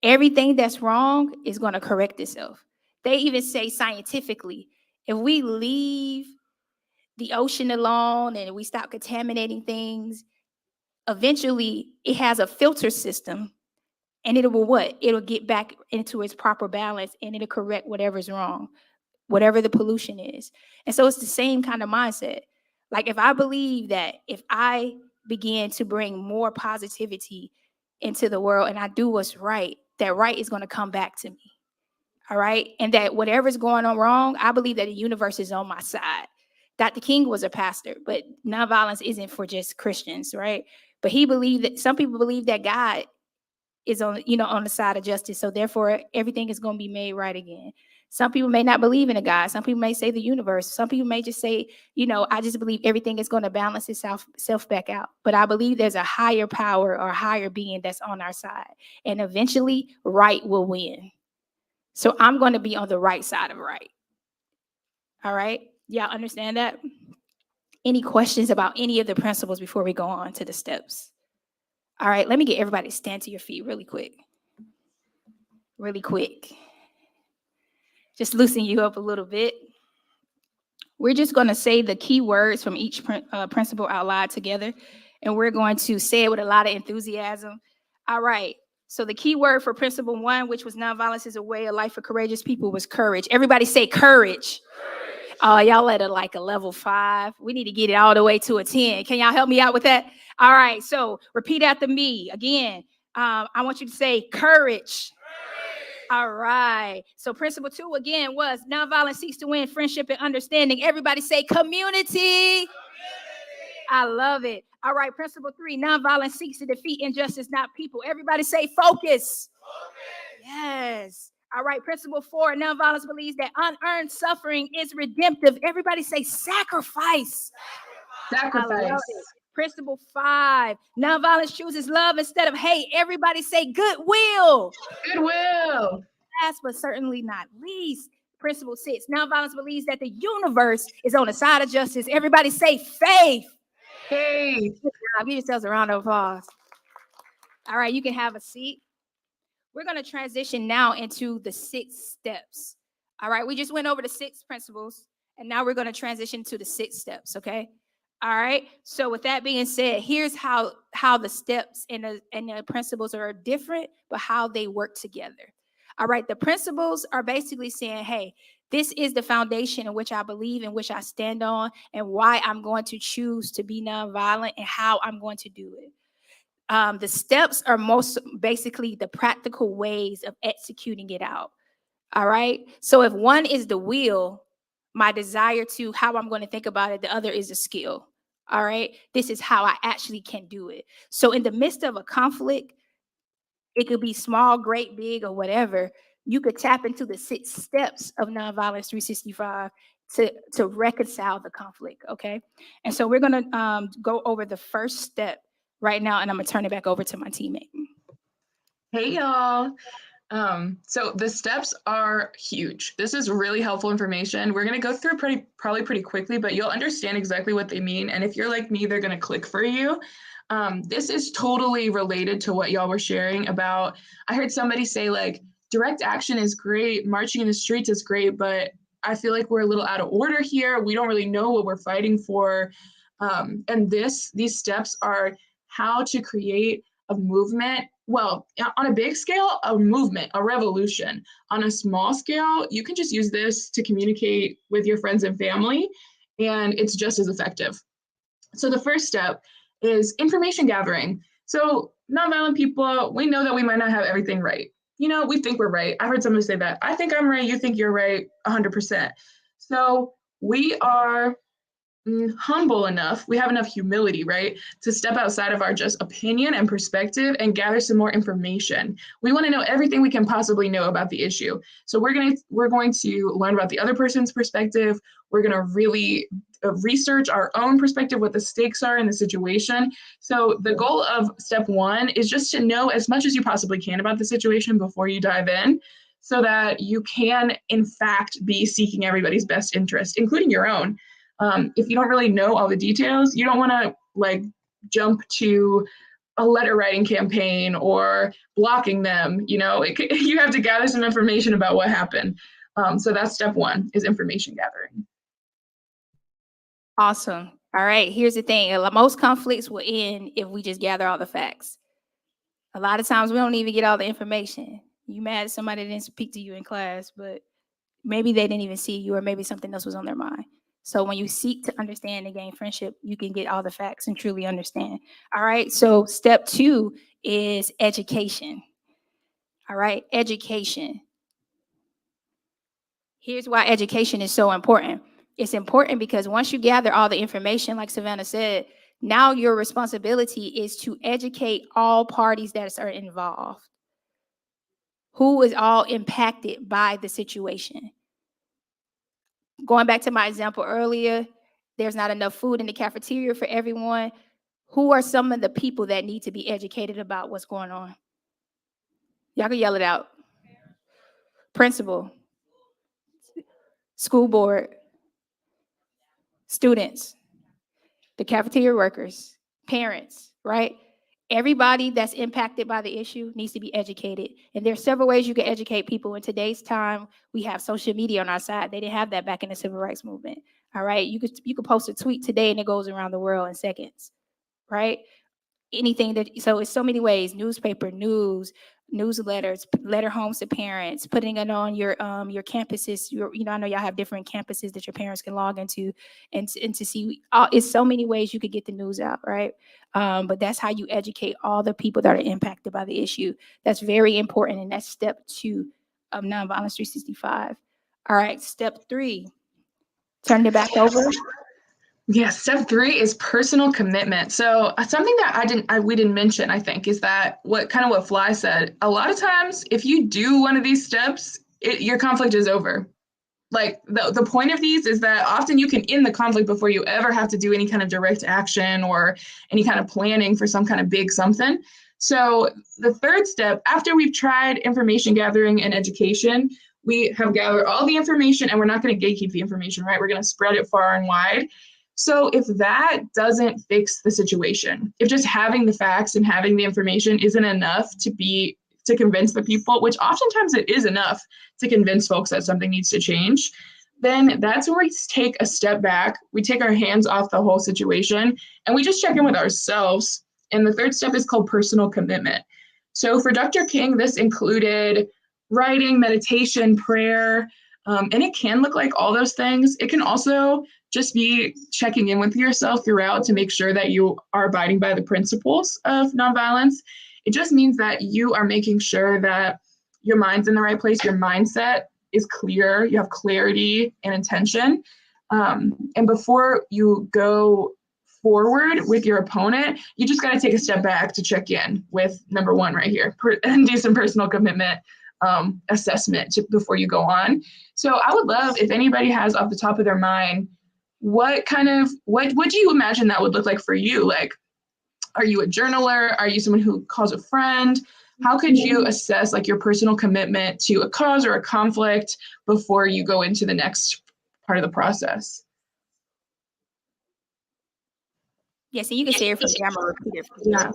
everything that's wrong is going to correct itself. They even say scientifically, if we leave the ocean alone and we stop contaminating things, eventually it has a filter system, and it will what? It'll get back into its proper balance, and it'll correct whatever's wrong, whatever the pollution is. And so it's the same kind of mindset. Like, if I believe that if I begin to bring more positivity into the world and I do what's right, that right is going to come back to me. All right. And that whatever's going on wrong, I believe that the universe is on my side. Dr. King was a pastor, but nonviolence isn't for just Christians, right? But he believed that some people believe that God is on the side of justice. So therefore, everything is going to be made right again. Some people may not believe in a God. Some people may say the universe. Some people may just say, I just believe everything is going to balance itself back out. But I believe there's a higher power or a higher being that's on our side. And eventually, right will win. So I'm going to be on the right side of right. All right? Y'all understand that? Any questions about any of the principles before we go on to the steps? All right, let me get everybody to stand to your feet really quick. Really quick. Just loosen you up a little bit. We're just going to say the key words from each principle out loud together, and we're going to say it with a lot of enthusiasm. All right. So the key word for principle 1, which was nonviolence is a way of life for courageous people, was courage. Everybody say courage. Oh, y'all at a level 5. We need to get it all the way to a 10. Can y'all help me out with that? All right. So repeat after me. Again, I want you to say courage. All right. So principle 2 again was nonviolence seeks to win friendship and understanding. Everybody say community. I love it. All right. Principle 3, nonviolence seeks to defeat injustice, not people. Everybody say focus. Yes. All right, principle 4, nonviolence believes that unearned suffering is redemptive. Everybody say sacrifice. I love Sacrifice. it. Principle 5, nonviolence chooses love instead of hate. Everybody say goodwill. Goodwill. Last but certainly not least, principle 6, nonviolence believes that the universe is on the side of justice. Everybody say faith. Hey. Good job. Give yourselves a round of applause. All right, you can have a seat. We're going to transition now into the 6 steps. All right, we just went over the 6 principles, and now we're going to transition to the 6 steps, okay? All right, so with that being said, here's how the steps and the principles are different, but how they work together. All right, the principles are basically saying, hey, this is the foundation in which I believe, in which I stand on, and why I'm going to choose to be nonviolent and how I'm going to do it. The steps are most basically the practical ways of executing it out. All right. So if one is the will, my desire to how I'm going to think about it, the other is a skill. All right. This is how I actually can do it. So in the midst of a conflict, it could be small, great, big, or whatever. You could tap into the 6 steps of Nonviolence 365 to reconcile the conflict. Okay. And so we're going to go over the first step right now, and I'm going to turn it back over to my teammate. Hey, y'all. So the steps are huge. This is really helpful information. We're going to go through probably pretty quickly, but you'll understand exactly what they mean. And if you're like me, they're going to click for you. This is totally related to what y'all were sharing about. I heard somebody say like, direct action is great, marching in the streets is great, but I feel like we're a little out of order here. We don't really know what we're fighting for. And these steps are how to create a movement. Well, on a big scale, a movement, a revolution. On a small scale, you can just use this to communicate with your friends and family, and it's just as effective. So the first step is information gathering. So nonviolent people, we know that we might not have everything right. You know, we think we're right. I heard somebody say that. I think I'm right. You think you're right 100%. So we are humble enough, we have enough humility, right, to step outside of our just opinion and perspective and gather some more information. We want to know everything we can possibly know about the issue. So we're going to learn about the other person's perspective. We're going to really research our own perspective, what the stakes are in the situation. So the goal of step 1 is just to know as much as you possibly can about the situation before you dive in, so that you can, in fact, be seeking everybody's best interest, including your own. If you don't really know all the details, you don't want to like jump to a letter writing campaign or blocking them. You know, you have to gather some information about what happened. So that's step 1 is information gathering. Awesome. All right. Here's the thing. Most conflicts will end if we just gather all the facts. A lot of times we don't even get all the information. You mad at somebody that didn't speak to you in class, but maybe they didn't even see you, or maybe something else was on their mind. So when you seek to understand and gain friendship, you can get all the facts and truly understand. All right. So step 2 is education. All right. Education. Here's why education is so important. It's important because once you gather all the information, like Savannah said, now your responsibility is to educate all parties that are involved. Who is all impacted by the situation? Going back to my example earlier, there's not enough food in the cafeteria for everyone. Who are some of the people that need to be educated about what's going on? Y'all can yell it out. Principal, school board, students, the cafeteria workers, parents, right? Everybody that's impacted by the issue needs to be educated. And there's several ways you can educate people. In today's time, we have social media on our side. They didn't have that back in the civil rights movement. All right. You could post a tweet today and it goes around the world in seconds. Right? Anything that, so it's so many ways: newspaper, newsletters, letter homes to parents, putting it on your campuses. I know y'all have different campuses that your parents can log into and to see. It's so many ways you could get the news out, right? But that's how you educate all the people that are impacted by the issue. That's very important, and that's step 2 of Nonviolence 365. All right, step 3. Turn it back over. Yeah, step 3 is personal commitment. So something that we didn't mention, I think, is that what Fly said. A lot of times, if you do one of these steps, your conflict is over. Like the point of these is that often you can end the conflict before you ever have to do any kind of direct action or any kind of planning for some kind of big something. So the third step, after we've tried information gathering and education, we have gathered all the information and we're not going to gatekeep the information, right? We're going to spread it far and wide. So if that doesn't fix the situation, if just having the facts and having the information isn't enough to convince the people, which oftentimes it is enough to convince folks that something needs to change, then that's where we take a step back. We take our hands off the whole situation and we just check in with ourselves. And the third step is called personal commitment. So for Dr. King, this included writing, meditation, prayer, and it can look like all those things. It can also just be checking in with yourself throughout to make sure that you are abiding by the principles of nonviolence. It just means that you are making sure that your mind's in the right place, your mindset is clear, you have clarity and intention. And before you go forward with your opponent, you just got to take a step back to check in with number one right here and do some personal commitment assessment before you go on. So I would love if anybody has off the top of their mind, what do you imagine that would look like for you? Like, are you a journaler? Are you someone who calls a friend? How could you assess like your personal commitment to a cause or a conflict before you go into the next part of the process? Yes, and you can say it from me. I'm gonna repeat it for you. Yeah.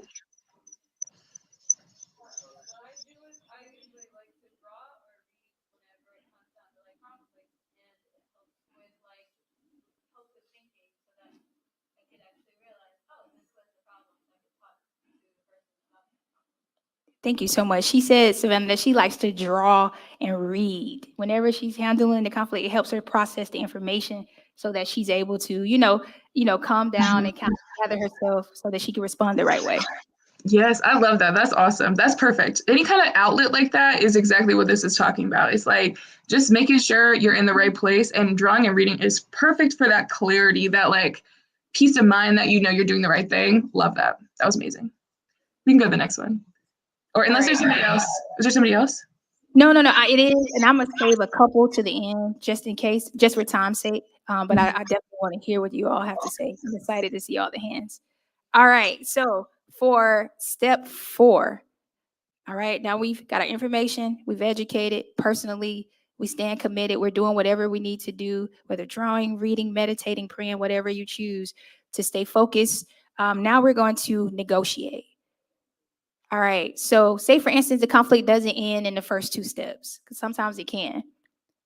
Thank you so much. She said, Savannah, that she likes to draw and read. Whenever she's handling the conflict, it helps her process the information so that she's able to, calm down and kind of gather herself so that she can respond the right way. Yes, I love that. That's awesome. That's perfect. Any kind of outlet like that is exactly what this is talking about. It's like just making sure you're in the right place, and drawing and reading is perfect for that clarity, that like peace of mind that you know you're doing the right thing. Love that. That was amazing. We can go to the next one. Or unless there's somebody else. Is there somebody else? No, it is. And I'm going to save a couple to the end just in case, just for time's sake. But I definitely want to hear what you all have to say. I'm excited to see all the hands. All right. So for step 4, all right, now we've got our information. We've educated personally. We stand committed. We're doing whatever we need to do, whether drawing, reading, meditating, praying, whatever you choose to stay focused. Now we're going to negotiate. All right. So say, for instance, the conflict doesn't end in the first 2 steps, because sometimes it can.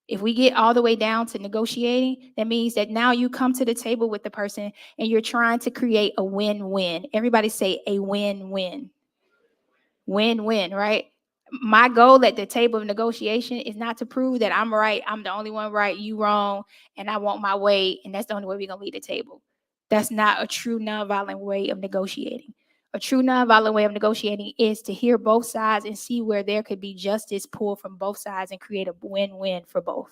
If we get all the way down to negotiating, that means that now you come to the table with the person and you're trying to create a win-win. Everybody say a win-win. Win-win, right? My goal at the table of negotiation is not to prove that I'm right, I'm the only one right, you wrong, and I want my way, and that's the only way we're going to leave the table. That's not a true nonviolent way of negotiating. A true nonviolent way of negotiating is to hear both sides and see where there could be justice pulled from both sides and create a win-win for both.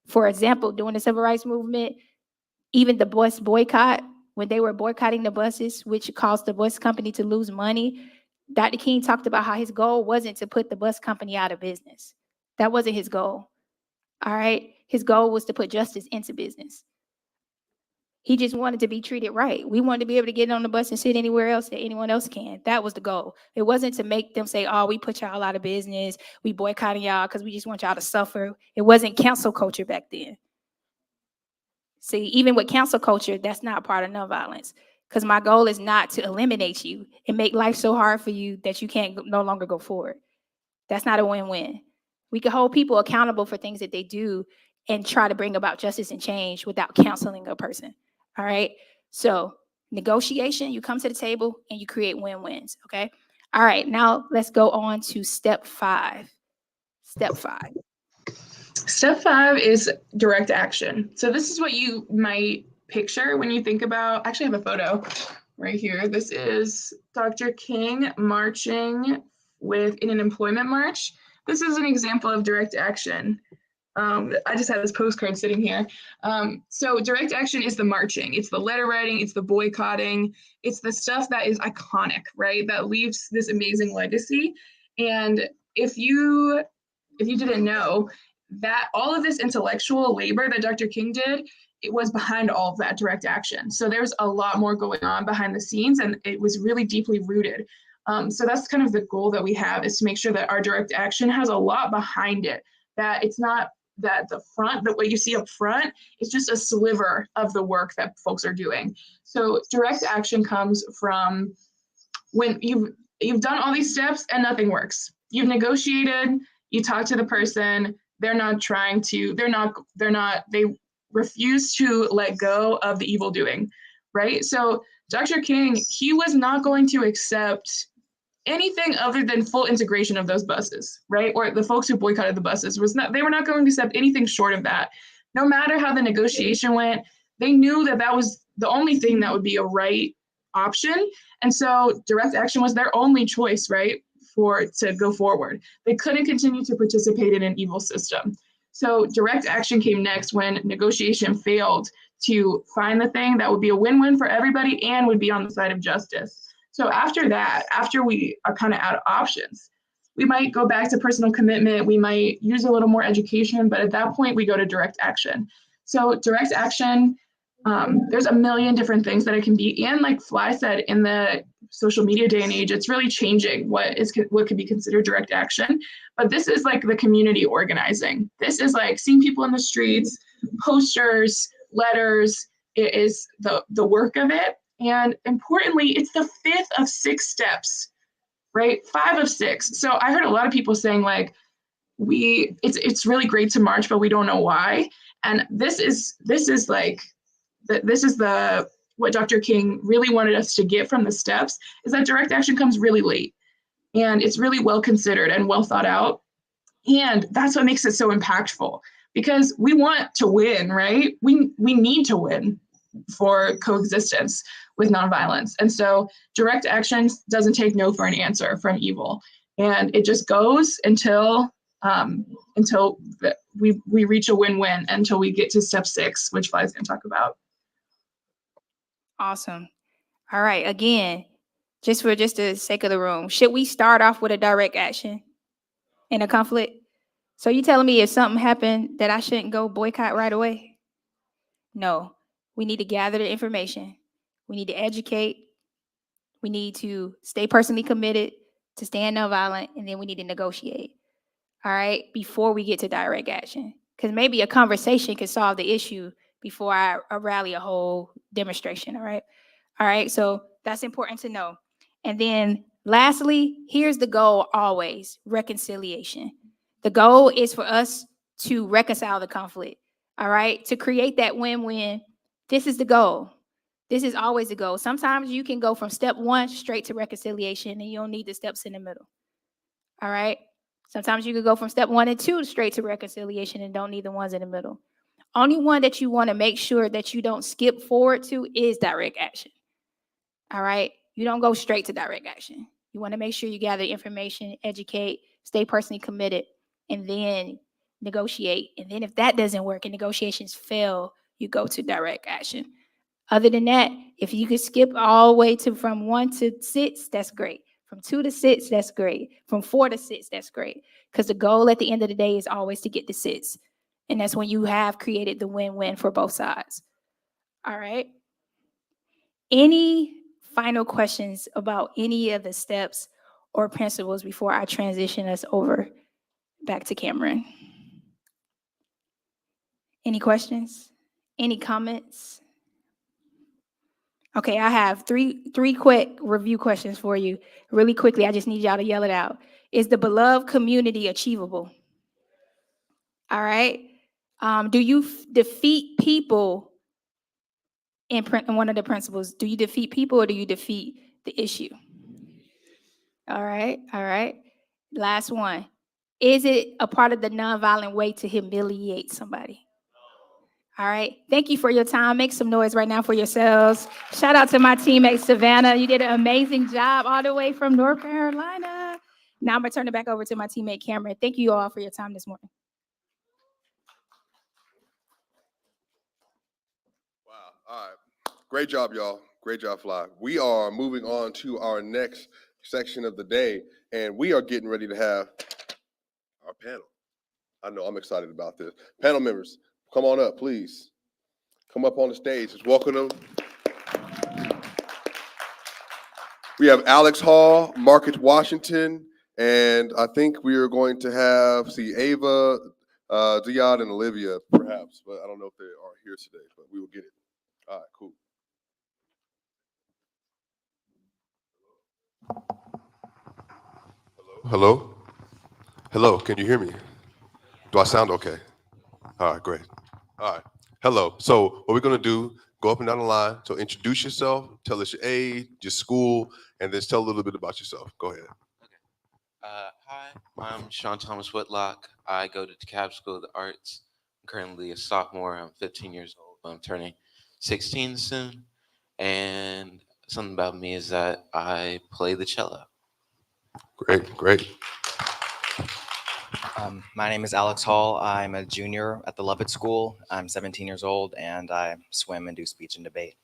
For example, during the civil rights movement, even the bus boycott, when they were boycotting the buses, which caused the bus company to lose money, Dr. King talked about how his goal wasn't to put the bus company out of business. That wasn't his goal. All right. His goal was to put justice into business. He just wanted to be treated right. We wanted to be able to get on the bus and sit anywhere else that anyone else can. That was the goal. It wasn't to make them say, oh, we put y'all out of business, we boycotting y'all because we just want y'all to suffer. It wasn't cancel culture back then. See, even with cancel culture, that's not part of nonviolence, because my goal is not to eliminate you and make life so hard for you that you can't no longer go forward. That's not a win-win. We can hold people accountable for things that they do and try to bring about justice and change without counseling a person. All right. So negotiation, you come to the table and you create win-wins. Okay. All right. Now let's go on to step 5. Step 5. Step 5 is direct action. So this is what you might picture when you think about, actually I have a photo right here. This is Dr. King marching in an employment march. This is an example of direct action. I just had this postcard sitting here. So direct action is the marching. It's the letter writing. It's the boycotting. It's the stuff that is iconic, right? That leaves this amazing legacy. And if you if you didn't know, that all of this intellectual labor that Dr. King did, it was behind all of that direct action. So there's a lot more going on behind the scenes, and it was really deeply rooted. So that's kind of the goal that we have, is to make sure that our direct action has a lot behind it, that it's not that the front, that what you see up front is just a sliver of the work that folks are doing. So direct action comes from when you've done all these steps and nothing works. You've negotiated, you talk to the person, they refuse to let go of the evil doing, right? So Dr. King, he was not going to accept anything other than full integration of those buses, right? Or the folks who boycotted the buses, they were not going to accept anything short of that. No matter how the negotiation went, they knew that that was the only thing that would be a right option. And so direct action was their only choice, right, to go forward. They couldn't continue to participate in an evil system. So direct action came next when negotiation failed to find the thing that would be a win-win for everybody and would be on the side of justice. So after that, after we are kind of out of options, we might go back to personal commitment. We might use a little more education, but at that point we go to direct action. So direct action, there's a million different things that it can be. And like Fly said, in the social media day and age, it's really changing what could be considered direct action. But this is like the community organizing. This is like seeing people in the streets, posters, letters. It is the work of it. And importantly, it's the 5th of 6 steps, right? 5 of 6. So I heard a lot of people saying like, it's really great to march, but we don't know why. And this is what Dr. King really wanted us to get from the steps, is that direct action comes really late, and it's really well considered and well thought out. And that's what makes it so impactful, because we want to win, right? We need to win for coexistence with nonviolence. And so direct action doesn't take no for an answer from evil. And it just goes until we reach a win-win, until we get to step 6, which Fly's going to talk about. Awesome. All right. Again, just for the sake of the room, should we start off with a direct action in a conflict? So you telling me if something happened that I shouldn't go boycott right away? No. We need to gather the information. We need to educate. We need to stay personally committed to staying nonviolent, and then we need to negotiate. All right, before we get to direct action, because maybe a conversation can solve the issue before I rally a whole demonstration. All right. So that's important to know. And then lastly, here's the goal always: reconciliation. The goal is for us to reconcile the conflict. All right, to create that win-win. This is the goal. This is always the goal. Sometimes you can go from step 1 straight to reconciliation, and you don't need the steps in the middle. All right. Sometimes you could go from step 1 and 2 straight to reconciliation and don't need the ones in the middle. Only one that you want to make sure that you don't skip forward to is direct action. All right. You don't go straight to direct action. You want to make sure you gather information, educate, stay personally committed, and then negotiate. And then if that doesn't work and negotiations fail, you go to direct action. Other than that, if you could skip all the way from 1 to 6, that's great. From 2 to 6, that's great. From 4 to 6, that's great. Because the goal at the end of the day is always to get to 6. And that's when you have created the win-win for both sides. All right. Any final questions about any of the steps or principles before I transition us over back to Cameron? Any questions? Any comments? Okay, I have three quick review questions for you. Really quickly, I just need y'all to yell it out. Is the beloved community achievable? All right. Do you defeat people in one of the principles? Do you defeat people or do you defeat the issue? All right. Last one. Is it a part of the nonviolent way to humiliate somebody? All right. Thank you for your time. Make some noise right now for yourselves. Shout out to my teammate, Savannah. You did an amazing job all the way from North Carolina. Now I'm going to turn it back over to my teammate, Cameron. Thank you all for your time this morning. Wow. All right. Great job, y'all. Great job, Fly. We are moving on to our next section of the day, and we are getting ready to have our panel. I know I'm excited about this. Panel members, come on up, please. Come up on the stage. Let's welcome them. We have Alex Hall, Marcus Washington, and I think we are going to have, Ava, Dion, and Olivia, perhaps, but I don't know if they are here today, but we will get it. All right, cool. Hello? Hello, can you hear me? Do I sound okay? All right, great. All right. Hello. So what we're gonna do, go up and down the line. So introduce yourself, tell us your age, your school, and then tell a little bit about yourself. Go ahead. Hi, I'm Sean Thomas Whitlock. I go to DeKalb School of the Arts. I'm currently a sophomore. I'm 15 years old. I'm turning 16 soon. And something about me is that I play the cello. Great, great. My name is Alex Hall. I'm a junior at the Lovett School. I'm 17 years old, and I swim and do speech and debate.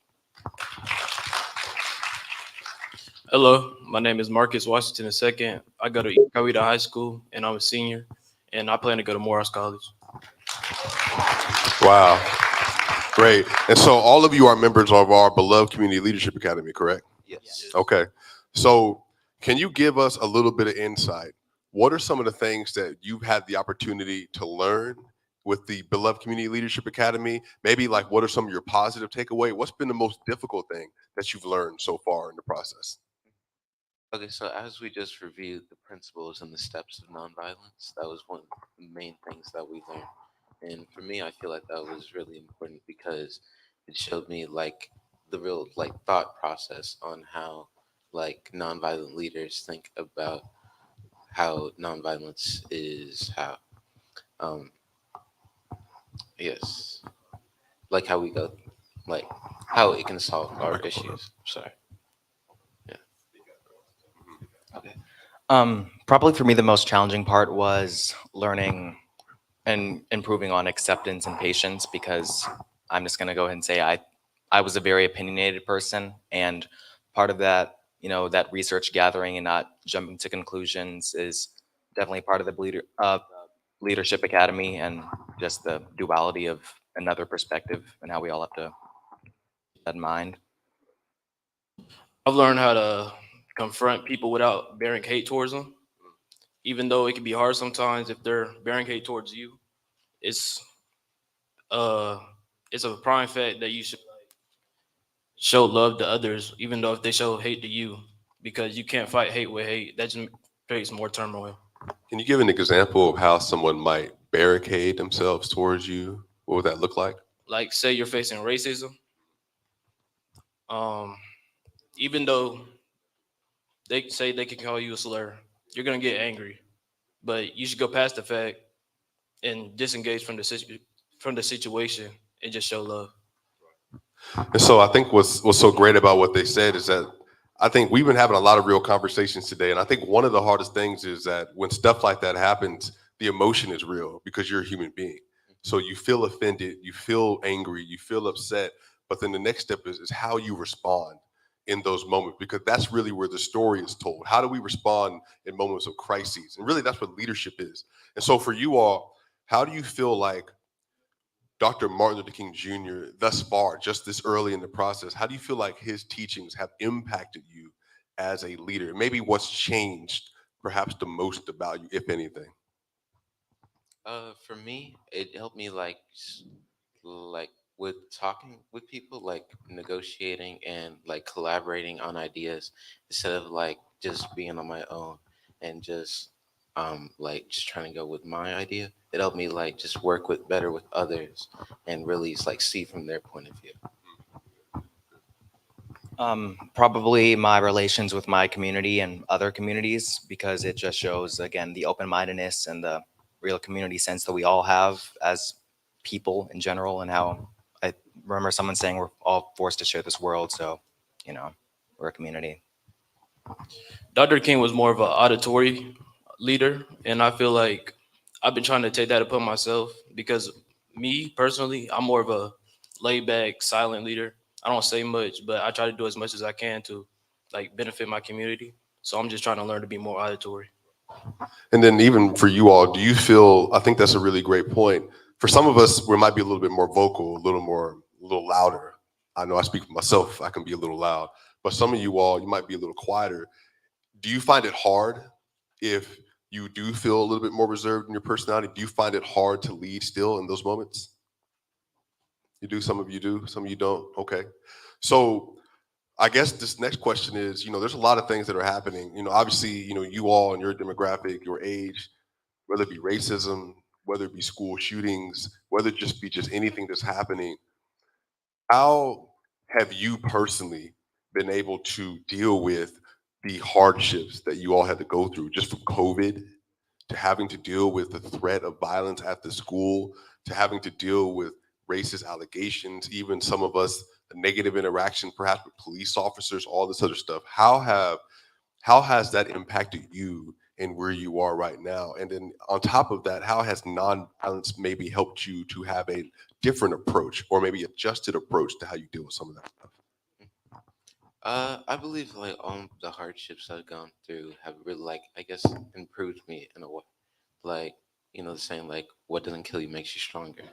Hello, my name is Marcus Washington II. I go to Coweta High School, and I'm a senior, and I plan to go to Morehouse College. Wow. Great. And so all of you are members of our beloved Community Leadership Academy, correct? Yes. Okay. So can you give us a little bit of insight? What are some of the things that you've had the opportunity to learn with the beloved Community Leadership Academy? Maybe like what are some of your positive takeaway? What's been the most difficult thing that you've learned so far in the process? Okay, so as we just reviewed the principles and the steps of nonviolence, that was one of the main things that we learned. And for me, I feel like that was really important because it showed me like the real like thought process on how like nonviolent leaders think about how nonviolence is how um yes like how we go like how it can solve our issues. Sorry. Yeah. Okay. Probably for me, the most challenging part was learning and improving on acceptance and patience, because I'm just going to go ahead and say I was a very opinionated person, and part of that, that research gathering and not jumping to conclusions is definitely part of the Leadership Academy, and just the duality of another perspective and how we all have to keep that in mind. I've learned how to confront people without bearing hate towards them, even though it can be hard sometimes if they're bearing hate towards you. It's uh, it's a prime fact that you should show love to others, even though if they show hate to you, because you can't fight hate with hate. That just creates more turmoil. Can you give an example of how someone might barricade themselves towards you? What would that look like? Like, say you're facing racism, um, even though they say they can call you a slur, you're gonna get angry, but you should go past the fact and disengage from from the situation and just show love. And so I think what's so great about what they said is that I think we've been having a lot of real conversations today. And I think one of the hardest things is that when stuff like that happens, the emotion is real because you're a human being. So you feel offended, you feel angry, you feel upset. But then the next step is how you respond in those moments, because that's really where the story is told. How do we respond in moments of crises? And really, that's what leadership is. And so for you all, how do you feel like Dr. Martin Luther King Jr., thus far, just this early in the process, how do you feel like his teachings have impacted you as a leader? Maybe what's changed perhaps the most about you, if anything? For me, it helped me like with talking with people, like negotiating and like collaborating on ideas instead of like just being on my own and just like just trying to go with my idea. It helped me like just work with better with others and really like see from their point of view. Probably my relations with my community and other communities, because it just shows, again, the open-mindedness and the real community sense that we all have as people in general, and how I remember someone saying we're all forced to share this world, so, we're a community. Dr. King was more of an auditory leader, and I feel like I've been trying to take that upon myself because me personally, I'm more of a laid back, silent leader. I don't say much, but I try to do as much as I can to like benefit my community. So I'm just trying to learn to be more auditory. And then even for you all, do you feel, I think that's a really great point. For some of us, we might be a little bit more vocal, a little louder. I know I speak for myself, I can be a little loud. But some of you all, you might be a little quieter. Do you find it hard if you do feel a little bit more reserved in your personality? Do you find it hard to lead still in those moments? You do, some of you do, some of you don't. Okay. So I guess this next question is, there's a lot of things that are happening. Obviously, you all and your demographic, your age, whether it be racism, whether it be school shootings, whether it just be just anything that's happening. How have you personally been able to deal with the hardships that you all had to go through just from COVID to having to deal with the threat of violence at the school, to having to deal with racist allegations, even some of us, a negative interaction perhaps with police officers, all this other stuff. How has that impacted you and where you are right now? And then on top of that, how has nonviolence maybe helped you to have a different approach or maybe adjusted approach to how you deal with some of that stuff? I believe like all the hardships I've gone through have really like I guess improved me in a way. Like the saying like what doesn't kill you makes you stronger.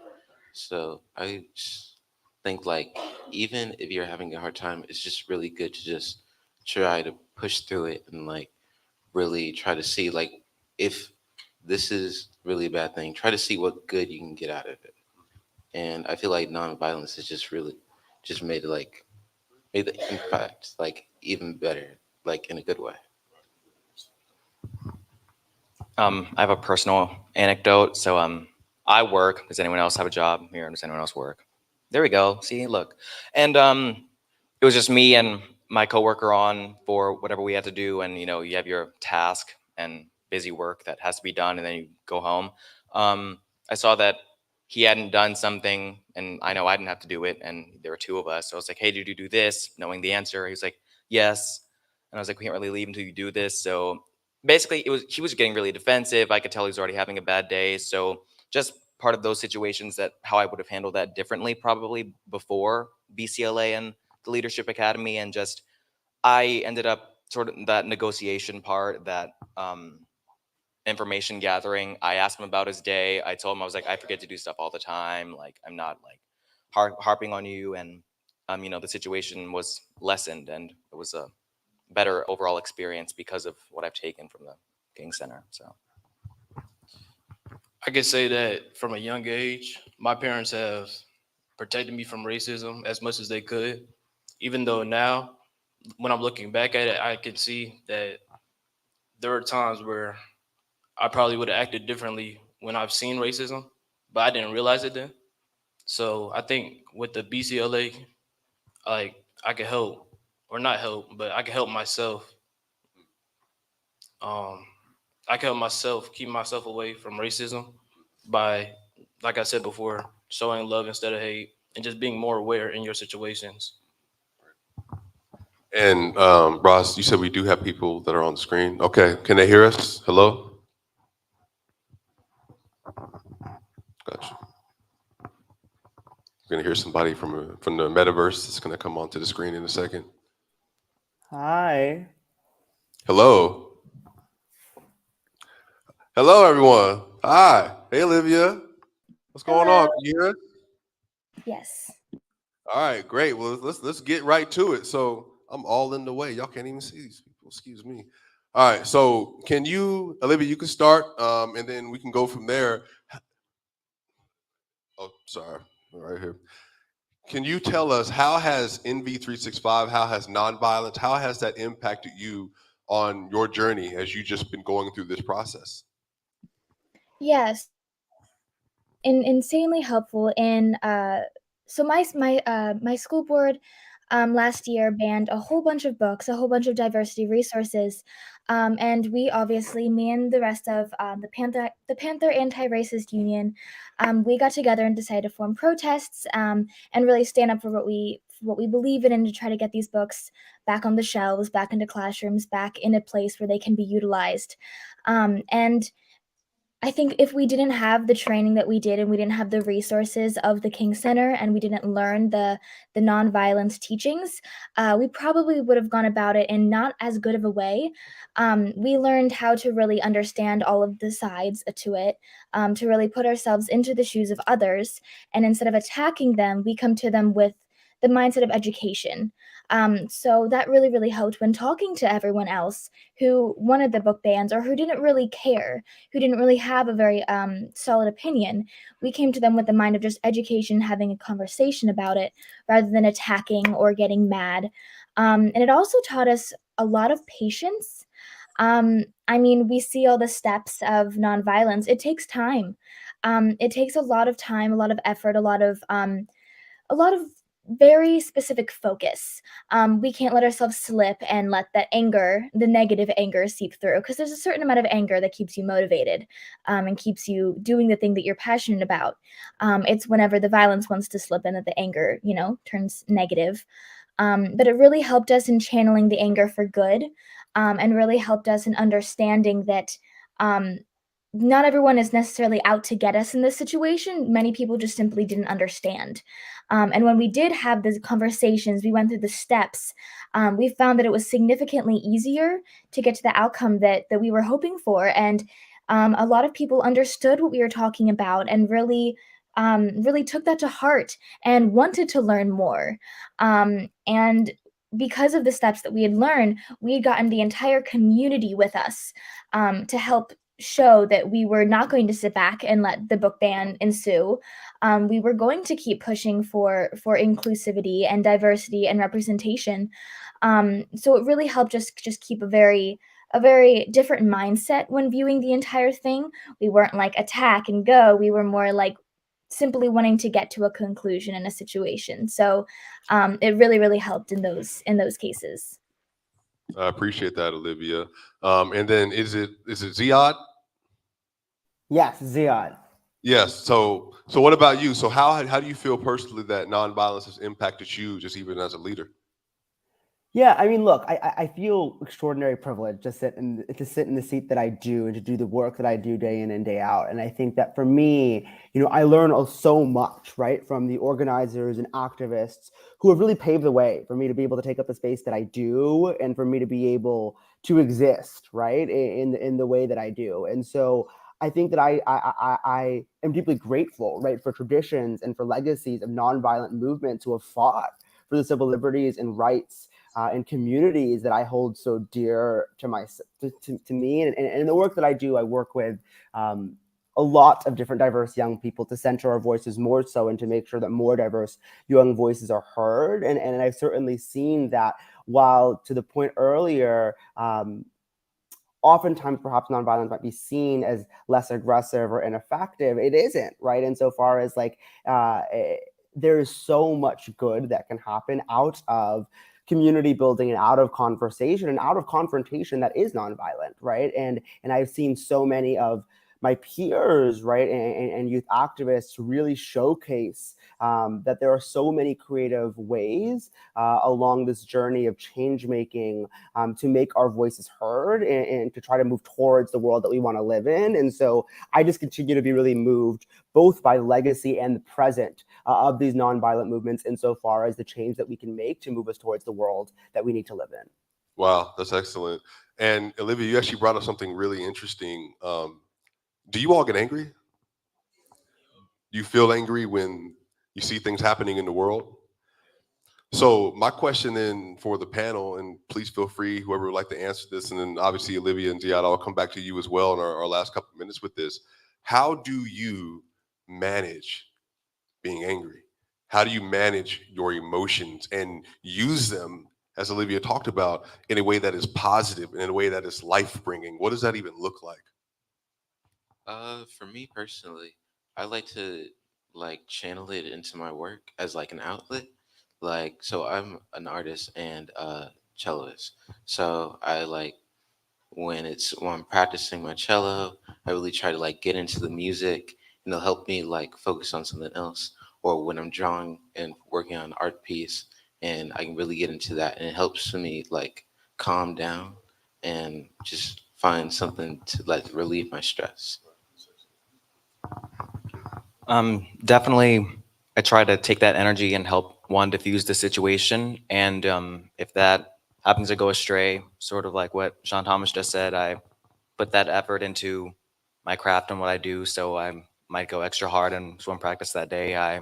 So I just think like even if you're having a hard time, it's just really good to just try to push through it and like really try to see like if this is really a bad thing, try to see what good you can get out of it. And I feel like nonviolence has just really just made the impact like even better, like in a good way. I have a personal anecdote. So I work. Does anyone else have a job here? Does anyone else work? There we go. See, look. And it was just me and my coworker on for whatever we had to do. And you have your task and busy work that has to be done, and then you go home. I saw that he hadn't done something, and I know I didn't have to do it. And there were two of us. So I was like, "Hey, did you do this?" Knowing the answer, he was like, "Yes." And I was like, "We can't really leave until you do this." So basically he was getting really defensive. I could tell he was already having a bad day. So just part of those situations that how I would have handled that differently probably before BCLA and the Leadership Academy. And just I ended up sort of that negotiation part, that information gathering. I asked him about his day. I told him, I was like, I forget to do stuff all the time. Like I'm not like harping on you. And the situation was lessened, and it was a better overall experience because of what I've taken from the King Center. So I could say that from a young age, my parents have protected me from racism as much as they could. Even though now, when I'm looking back at it, I can see that there are times where I probably would have acted differently when I've seen racism, but I didn't realize it then. So I think with the BCLA, like I could help, or not help, but I could help myself. Um, I can help myself keep myself away from racism by, like I said before, showing love instead of hate, and just being more aware in your situations. And Ross, you said we do have people that are on the screen. Okay, can they hear us? Hello? Gotcha. We're gonna hear somebody from the metaverse that's gonna come onto the screen in a second. Hi. Hello. Hello, everyone. Hi. Hey, Olivia. What's going on? Can you hear us? Yes. All right, great. Well, let's get right to it. So I'm all in the way. Y'all can't even see these people. Excuse me. All right. So can you, Olivia? You can start, and then we can go from there. Oh, sorry. Right here. Can you tell us how has NV365, how has nonviolence, how has that impacted you on your journey as you just been going through this process? Yes. Insanely helpful. And so my school board last year banned a whole bunch of books, a whole bunch of diversity resources, and we obviously, me and the rest of the Panther Anti-Racist Union, we got together and decided to form protests and really stand up for what we believe in, and to try to get these books back on the shelves, back into classrooms, back in a place where they can be utilized. And I think if we didn't have the training that we did and we didn't have the resources of the King Center and we didn't learn the nonviolence teachings, we probably would have gone about it in not as good of a way. We learned how to really understand all of the sides to it, to really put ourselves into the shoes of others, and instead of attacking them, we come to them with the mindset of education. So that really, really helped when talking to everyone else who wanted the book bans or who didn't really care, who didn't really have a very solid opinion. We came to them with the mind of just education, having a conversation about it rather than attacking or getting mad. And it also taught us a lot of patience. I mean, we see all the steps of nonviolence. It takes time. It takes a lot of time, a lot of effort, a lot of very specific focus. We can't let ourselves slip and let that anger, the negative anger, seep through because there's a certain amount of anger that keeps you motivated and keeps you doing the thing that you're passionate about. It's whenever the violence wants to slip in that the anger, turns negative. But it really helped us in channeling the anger for good and really helped us in understanding that um, not everyone is necessarily out to get us in this situation. Many people just simply didn't understand. And when we did have these conversations, we went through the steps. We found that it was significantly easier to get to the outcome that we were hoping for. And a lot of people understood what we were talking about and really took that to heart and wanted to learn more. And because of the steps that we had learned, we had gotten the entire community with us to help show that we were not going to sit back and let the book ban ensue. We were going to keep pushing for inclusivity and diversity and representation. So it really helped us just keep a very different mindset when viewing the entire thing. We weren't like attack and go. We were more like simply wanting to get to a conclusion in a situation. So it really, really helped in those cases. I appreciate that, Olivia. And then is it Ziad? Yes, Ziad. Yes. So what about you? So how do you feel personally that nonviolence has impacted you, just even as a leader? Yeah, I mean, look, I feel extraordinary privilege to sit in the seat that I do and to do the work that I do day in and day out. And I think that for me, I learn so much, right, from the organizers and activists who have really paved the way for me to be able to take up the space that I do and for me to be able to exist, right, in the way that I do. And so I think that I am deeply grateful, right, for traditions and for legacies of nonviolent movements who have fought for the civil liberties and rights and communities that I hold so dear to me. And in the work that I do, I work with a lot of different diverse young people to center our voices more so and to make sure that more diverse young voices are heard. And I've certainly seen that while to the point earlier, oftentimes perhaps nonviolence might be seen as less aggressive or ineffective, it isn't, right? Insofar as there is so much good that can happen out of community building and out of conversation and out of confrontation that is nonviolent, right? And I've seen so many of my peers, right, and youth activists really showcase that there are so many creative ways along this journey of change making to make our voices heard and to try to move towards the world that we want to live in. And so I just continue to be really moved both by the legacy and the present of these nonviolent movements insofar as the change that we can make to move us towards the world that we need to live in. Wow, that's excellent. And Olivia, you actually brought up something really interesting. Do you all get angry? Do you feel angry when you see things happening in the world? So my question then for the panel, and please feel free, whoever would like to answer this, and then obviously Olivia and Ziad, I'll come back to you as well in our last couple of minutes with this. How do you manage being angry? How do you manage your emotions and use them, as Olivia talked about, in a way that is positive and in a way that is life-bringing? What does that even look like? For me personally, I like to channel it into my work as like an outlet. So I'm an artist and a celloist. So I when I'm practicing my cello, I really try to get into the music and it'll help me focus on something else. Or when I'm drawing and working on an art piece and I can really get into that and it helps me calm down and just find something to relieve my stress. Definitely, I try to take that energy and help one diffuse the situation. And if that happens to go astray, sort of like what Sean Thomas just said, I put that effort into my craft and what I do. So I might go extra hard in swim practice that day. I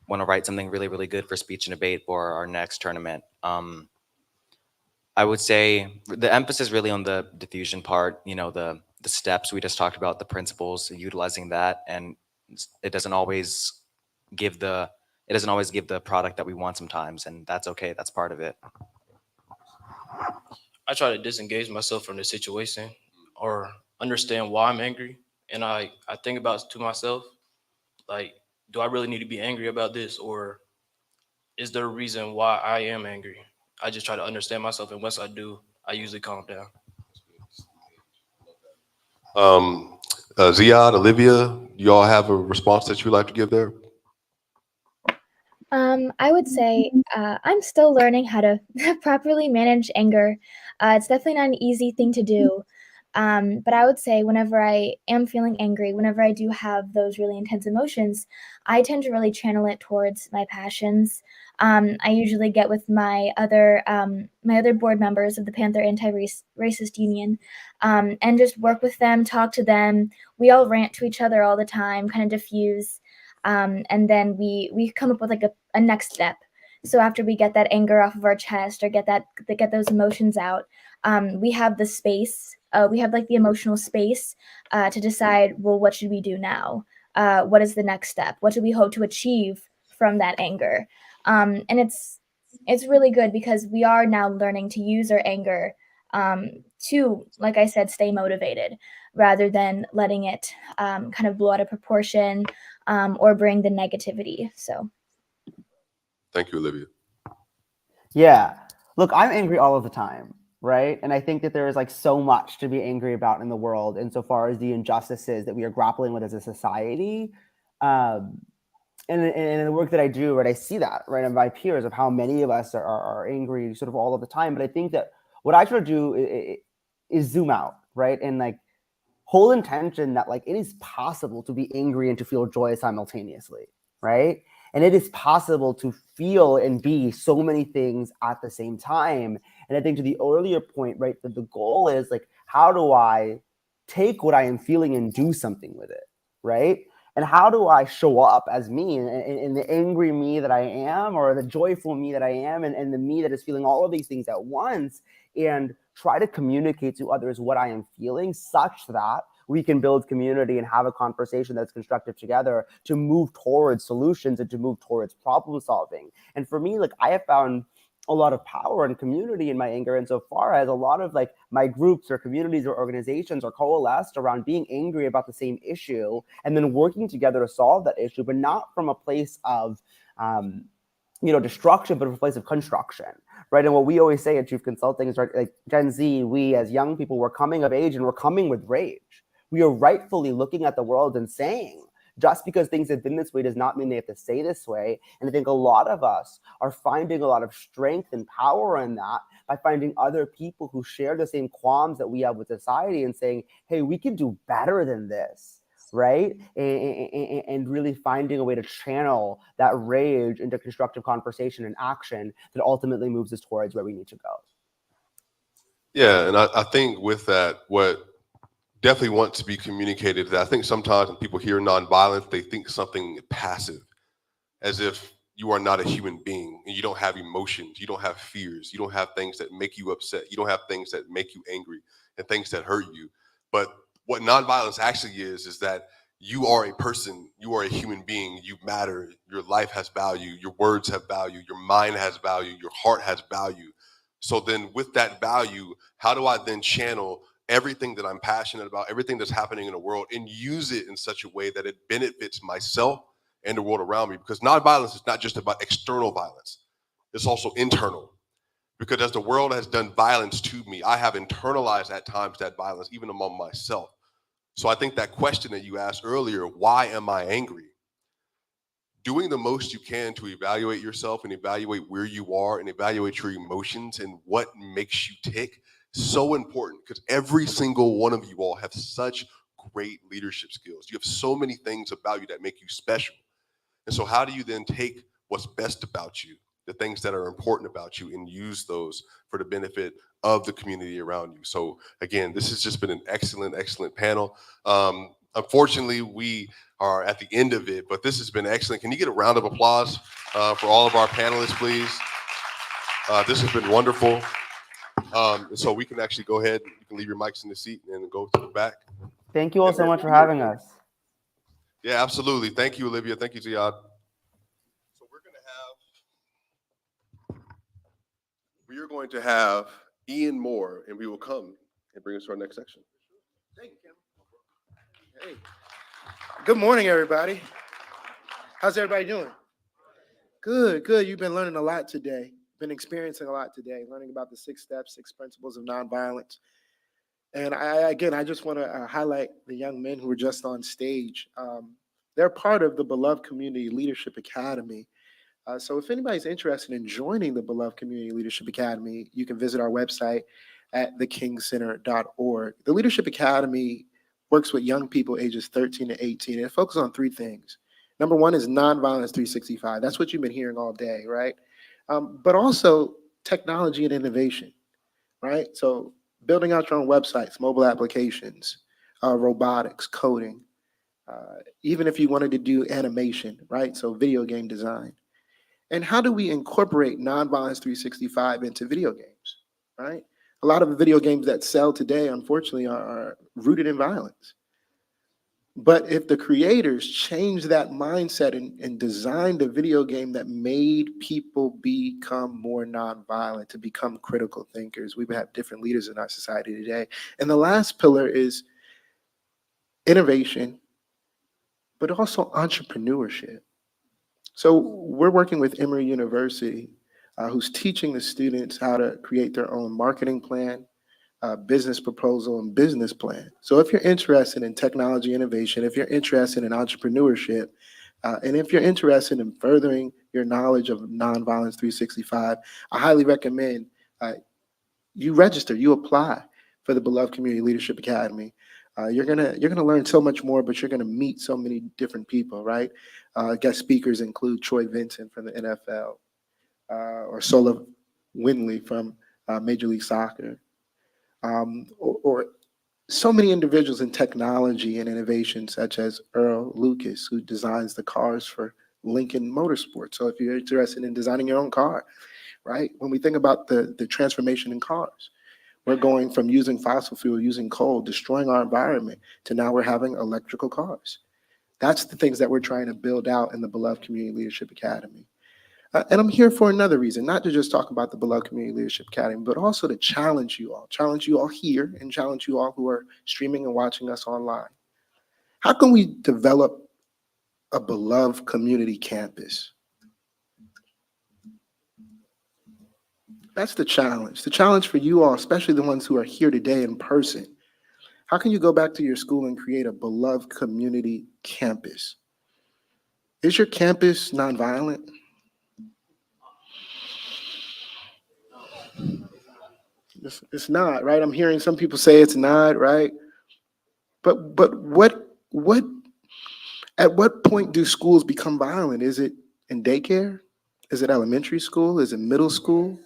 want to write something really, really good for speech and debate for our next tournament. I would say the emphasis really on the diffusion part, the steps we just talked about, the principles, utilizing that, and it doesn't always give the it doesn't always give the product that we want sometimes, and that's okay. That's part of it. I try to disengage myself from the situation or understand why I'm angry. And I think about to myself, like, do I really need to be angry about this? Or is there a reason why I am angry? I just try to understand myself. And once I do, I usually calm down. Ziad, Olivia, you all have a response that you'd like to give there? I would say I'm still learning how to properly manage anger. It's definitely not an easy thing to do. But I would say whenever I am feeling angry, whenever I do have those really intense emotions, I tend to really channel it towards my passions. I usually get with my other board members of the Panther Anti-Racist Union, and just work with them, talk to them. We all rant to each other all the time, kind of diffuse. And then we come up with like a next step. So after we get that anger off of our chest or get those emotions out, we have the space. We have like the emotional space to decide, well, what should we do now? What is the next step? What do we hope to achieve from that anger? And it's really good because we are now learning to use our anger to, like I said, stay motivated rather than letting it kind of blow out of proportion or bring the negativity. So, Thank you, Olivia. Yeah. Look, I'm angry all of the time, right? And I think that there is like so much to be angry about in the world insofar as the injustices that we are grappling with as a society. Um, and in the work that I do, right, I see that, right, in my peers of how many of us are angry sort of all of the time. But I think that what I try to do is zoom out, right? And like hold intention that like it is possible to be angry and to feel joy simultaneously, right? And it is possible to feel and be so many things at the same time. And I think to the earlier point, right, that the goal is like, how do I take what I am feeling and do something with it, right? And how do I show up as me in the angry me that I am, or the joyful me that I am, and the me that is feeling all of these things at once, and try to communicate to others what I am feeling such that we can build community and have a conversation that's constructive together to move towards solutions and to move towards problem solving. And for me, like I have found a lot of power and community in my anger insofar as a lot of like my groups or communities or organizations are coalesced around being angry about the same issue and then working together to solve that issue, but not from a place of destruction, but from a place of construction, right? And what we always say at Chief Consulting is, right, like Gen Z, we as young people, we're coming of age and we're coming with rage. We are rightfully looking at the world and saying, just because things have been this way does not mean they have to stay this way. And I think a lot of us are finding a lot of strength and power in that by finding other people who share the same qualms that we have with society and saying, hey, we can do better than this, right? And really finding a way to channel that rage into constructive conversation and action that ultimately moves us towards where we need to go. Yeah, and I think with that, what definitely wants to be communicated, that I think sometimes when people hear nonviolence, they think something passive, as if you are not a human being and you don't have emotions, you don't have fears, you don't have things that make you upset, you don't have things that make you angry and things that hurt you. But what nonviolence actually is that you are a person, you are a human being, you matter, your life has value, your words have value, your mind has value, your heart has value. So then with that value, how do I then channel everything that I'm passionate about, everything that's happening in the world, and use it in such a way that it benefits myself and the world around me? Because nonviolence is not just about external violence, it's also internal. Because as the world has done violence to me, I have internalized at times that violence, even among myself. So I think that question that you asked earlier, why am I angry? Doing the most you can to evaluate yourself and evaluate where you are and evaluate your emotions and what makes you tick, so important, because every single one of you all have such great leadership skills. You have so many things about you that make you special. And so how do you then take what's best about you, the things that are important about you, and use those for the benefit of the community around you? So again, this has just been an excellent, excellent panel. Unfortunately, we are at the end of it, but this has been excellent. Can you get a round of applause for all of our panelists, please? This has been wonderful. And so we can actually go ahead, you can leave your mics in the seat and go to the back. Thank you all so much for having us. Yeah, absolutely. Thank you, Olivia. Thank you, Ziad. So we are going to have Ian Moore, and we will come and bring us to our next section. Thank you, Kim. Hey. Good morning, everybody. How's everybody doing? Good, good. You've been learning a lot today. Been experiencing a lot today, learning about the 6 steps, 6 principles of nonviolence. And I just want to highlight the young men who were just on stage. They're part of the Beloved Community Leadership Academy. So if anybody's interested in joining the Beloved Community Leadership Academy, you can visit our website at thekingcenter.org. The Leadership Academy works with young people ages 13 to 18. And it focuses on 3 things. Number 1 is Nonviolence 365. That's what you've been hearing all day, right? But also technology and innovation, right? So building out your own websites, mobile applications, robotics, coding, even if you wanted to do animation, right? So video game design. And how do we incorporate Nonviolence 365 into video games, right? A lot of the video games that sell today, unfortunately, are rooted in violence. But if the creators change that mindset and designed a video game that made people become more nonviolent, to become critical thinkers, we would have different leaders in our society today. And the last pillar is innovation, but also entrepreneurship. So we're working with Emory University, who's teaching the students how to create their own marketing plan, business proposal, and business plan. So if you're interested in technology innovation, if you're interested in entrepreneurship, and if you're interested in furthering your knowledge of Nonviolence 365, I highly recommend you register, you apply for the Beloved Community Leadership Academy. You're gonna learn so much more, but you're gonna meet so many different people, right? Guest speakers include Troy Vincent from the NFL, or Sola Winley from Major League Soccer, or so many individuals in technology and innovation, such as Earl Lucas, who designs the cars for Lincoln Motorsports. So if you're interested in designing your own car, right? When we think about the transformation in cars, we're going from using fossil fuel, using coal, destroying our environment, to now we're having electrical cars. That's the things that we're trying to build out in the Beloved Community Leadership Academy. And I'm here for another reason, not to just talk about the Beloved Community Leadership Academy, but also to challenge you all here, and challenge you all who are streaming and watching us online. How can we develop a beloved community campus? That's the challenge. The challenge for you all, especially the ones who are here today in person. How can you go back to your school and create a beloved community campus? Is your campus nonviolent? It's not, right? I'm hearing some people say it's not, right? But at what point do schools become violent? Is it in daycare? Is it elementary school? Is it middle school?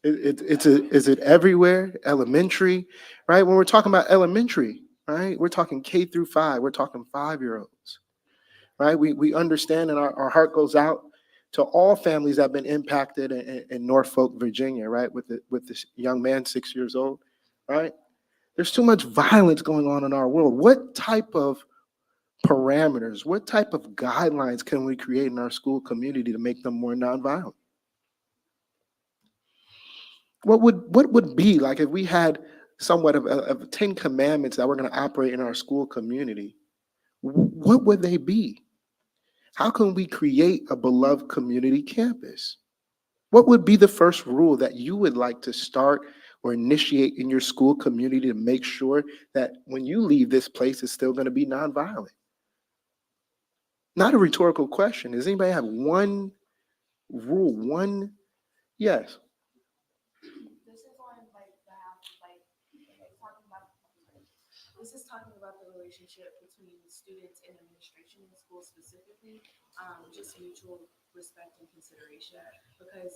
Is it everywhere? Elementary, right? When we're talking about elementary, right? We're talking K through 5. We're talking 5-year-olds, right? We understand, and our heart goes out to all families that have been impacted in Norfolk, Virginia, right? With this young man, 6 years old, right? There's too much violence going on in our world. What type of parameters, what type of guidelines can we create in our school community to make them more nonviolent? What would be like if we had somewhat of 10 commandments that we're going to operate in our school community? What would they be? How can we create a beloved community campus? What would be the first rule that you would like to start or initiate in your school community to make sure that when you leave this place, it's still going to be nonviolent? Not a rhetorical question. Does anybody have one rule? One? Yes. This is and administration in school specifically, just mutual respect and consideration, because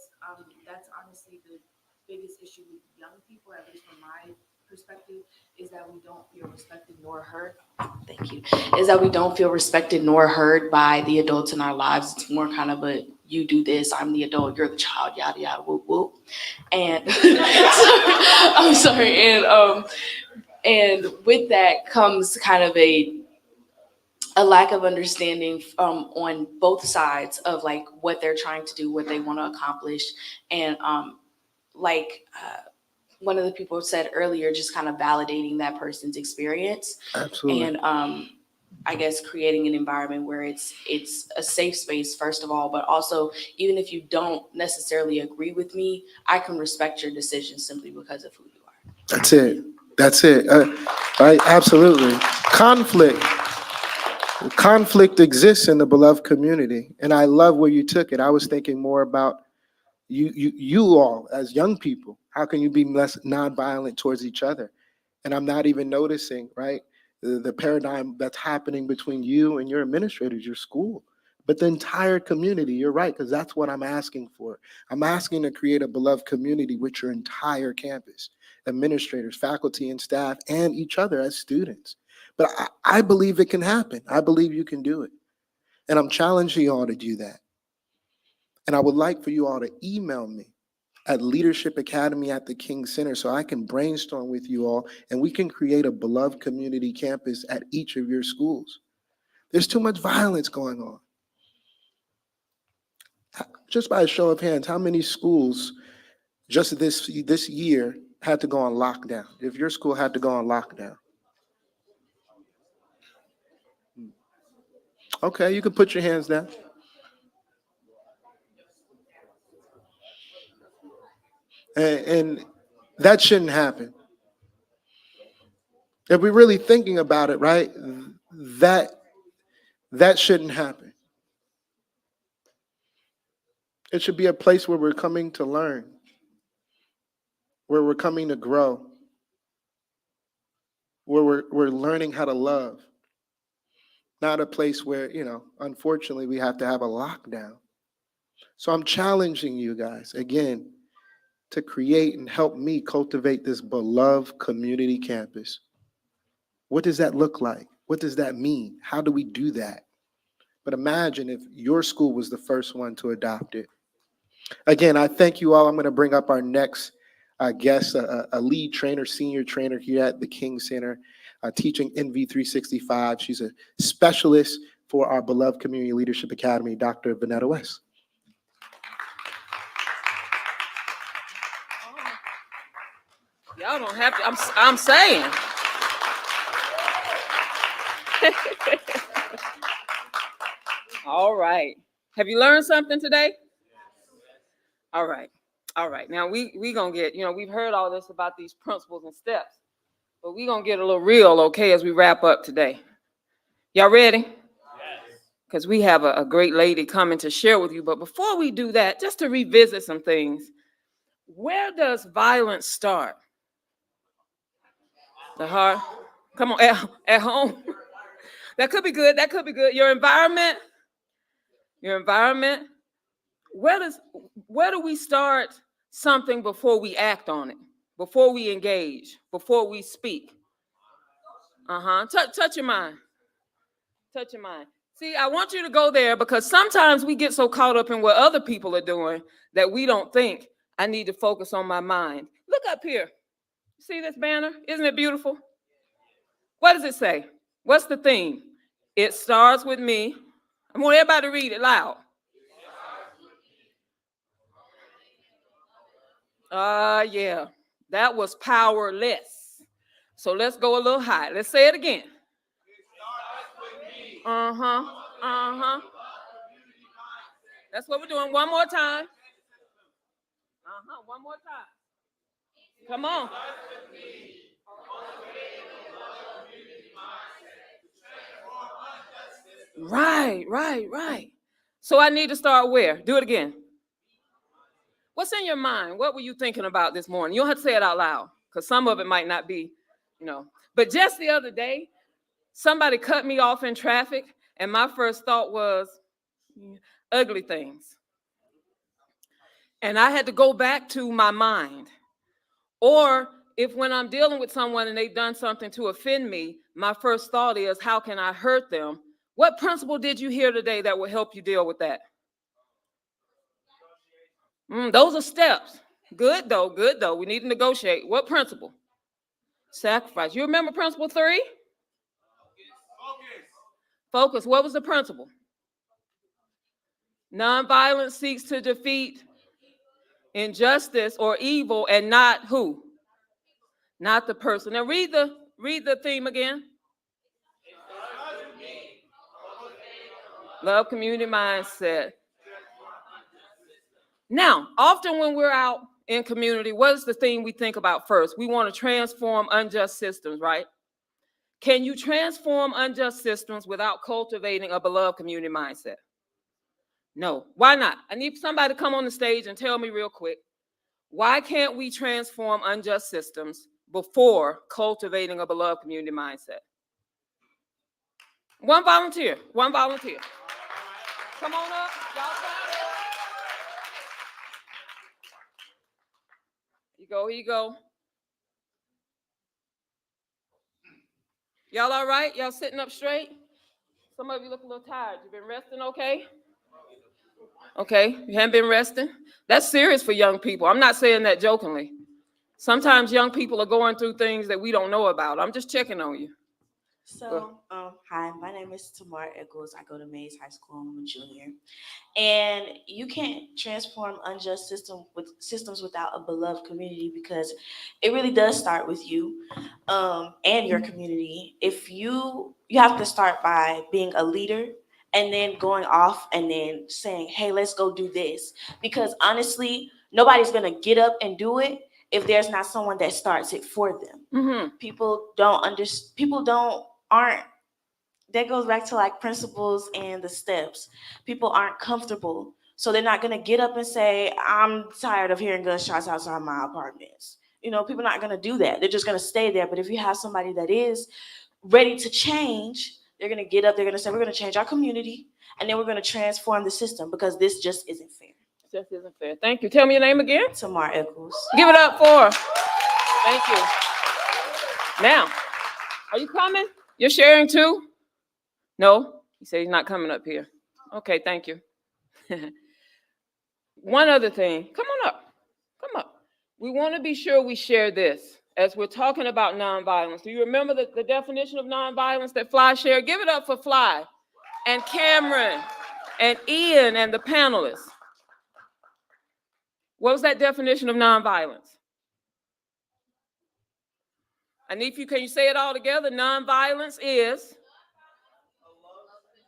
that's honestly the biggest issue with young people, at least from my perspective, is that we don't feel respected nor heard. Thank you. Is that we don't feel respected nor heard by the adults in our lives. It's more kind of a, you do this, I'm the adult, you're the child, yada yada, whoop whoop. And I'm sorry, and with that comes kind of a lack of understanding on both sides of like what they're trying to do, what they want to accomplish, and one of the people said earlier, just kind of validating that person's experience. Absolutely. And I guess creating an environment where it's a safe space, first of all, but also, even if you don't necessarily agree with me, I can respect your decision simply because of who you are. That's it. That's it. Right? Absolutely. Conflict exists in the beloved community, and I love where you took it. I was thinking more about you all as young people. How can you be less nonviolent towards each other? And I'm not even noticing, right, the paradigm that's happening between you and your administrators, your school, but the entire community. You're right, because that's what I'm asking for. I'm asking to create a beloved community with your entire campus, administrators, faculty, and staff, and each other as students. But I believe it can happen. I believe you can do it. And I'm challenging you all to do that. And I would like for you all to email me at Leadership Academy at the King Center so I can brainstorm with you all and we can create a beloved community campus at each of your schools. There's too much violence going on. Just by a show of hands, how many schools just this year had to go on lockdown? If your school had to go on lockdown. Okay, you can put your hands down. And that shouldn't happen. If we're really thinking about it, right, that shouldn't happen. It should be a place where we're coming to learn, where we're coming to grow, where we're learning how to love. Not a place where, unfortunately, we have to have a lockdown. So I'm challenging you guys, again, to create and help me cultivate this beloved community campus. What does that look like? What does that mean? How do we do that? But imagine if your school was the first one to adopt it. Again, I thank you all. I'm going to bring up our next guest, a lead trainer, senior trainer here at the King Center, teaching NV365. She's a specialist for our beloved Community Leadership Academy, Dr. Vanetta West. Y'all don't have to. I'm saying. All right. Have you learned something today? All right. All right. Now we gonna get, we've heard all this about these principles and steps, but we gonna get a little real, okay, as we wrap up today. Y'all ready? Yes. Because we have a great lady coming to share with you. But before we do that, just to revisit some things, where does violence start? The heart? Come on, at home. That could be good. That could be good. Your environment. Where do we start something before we act on it? Before we engage? Before we speak? Touch your mind. Touch your mind. See, I want you to go there because sometimes we get so caught up in what other people are doing that we don't think, I need to focus on my mind. Look up here. See this banner? Isn't it beautiful? What does it say? What's the theme? It starts with me. I want everybody to read it loud. Yeah, that was powerless. So let's go a little high. Let's say it again. That's what we're doing. One more time. One more time. Come on. Right. So I need to start where? Do it again. What's in your mind? What were you thinking about this morning? You don't have to say it out loud because some of it might not be, But just the other day, Somebody cut me off in traffic, and my first thought was ugly things. And I had to go back to my mind. Or if when I'm dealing with someone and they've done something to offend me, my first thought is, how can I hurt them? What principle did you hear today that will help you deal with that? Those are steps. Good though, good though. We need to negotiate. What principle? Sacrifice. You remember principle 3? Focus. What was the principle? Nonviolence seeks to defeat injustice or evil, and not who? Not the person. Now read the theme again. Love, community mindset. Now, often when we're out in community, what is the thing we think about first? We want to transform unjust systems, right? Can you transform unjust systems without cultivating a beloved community mindset? No. Why not? I need somebody to come on the stage and tell me real quick. Why can't we transform unjust systems before cultivating a beloved community mindset? One volunteer. One volunteer. Come on up. Y'all here you go. Y'all all right? Y'all sitting up straight? Some of you look a little tired. You been resting okay? Okay, you haven't been resting? That's serious for young people. I'm not saying that jokingly. Sometimes young people are going through things that we don't know about. I'm just checking on you. So, hi, my name is Tamar Eccles. I go to Mays High School. I'm a junior. And you can't transform unjust systems without a beloved community, because it really does start with you and your community. If you have to start by being a leader and then going off and then saying, hey, let's go do this. Because honestly, nobody's going to get up and do it if there's not someone that starts it for them. People aren't, that goes back to like principles and the steps. People aren't comfortable. So they're not going to get up and say, I'm tired of hearing gunshots outside my apartments. People are not going to do that. They're just going to stay there. But if you have somebody that is ready to change, they're going to get up. They're going to say, we're going to change our community, and then we're going to transform the system, because this just isn't fair. Just isn't fair. Thank you. Tell me your name again. Tamar Eccles. Give it up for her. Thank you. Now, are you coming? You're sharing too? No? He said he's not coming up here. Okay, thank you. One other thing. Come on up. Come up. We want to be sure we share this as we're talking about nonviolence. Do you remember the definition of nonviolence that Fly shared? Give it up for Fly and Cameron and Ian and the panelists. What was that definition of nonviolence? Can you say it all together? Nonviolence is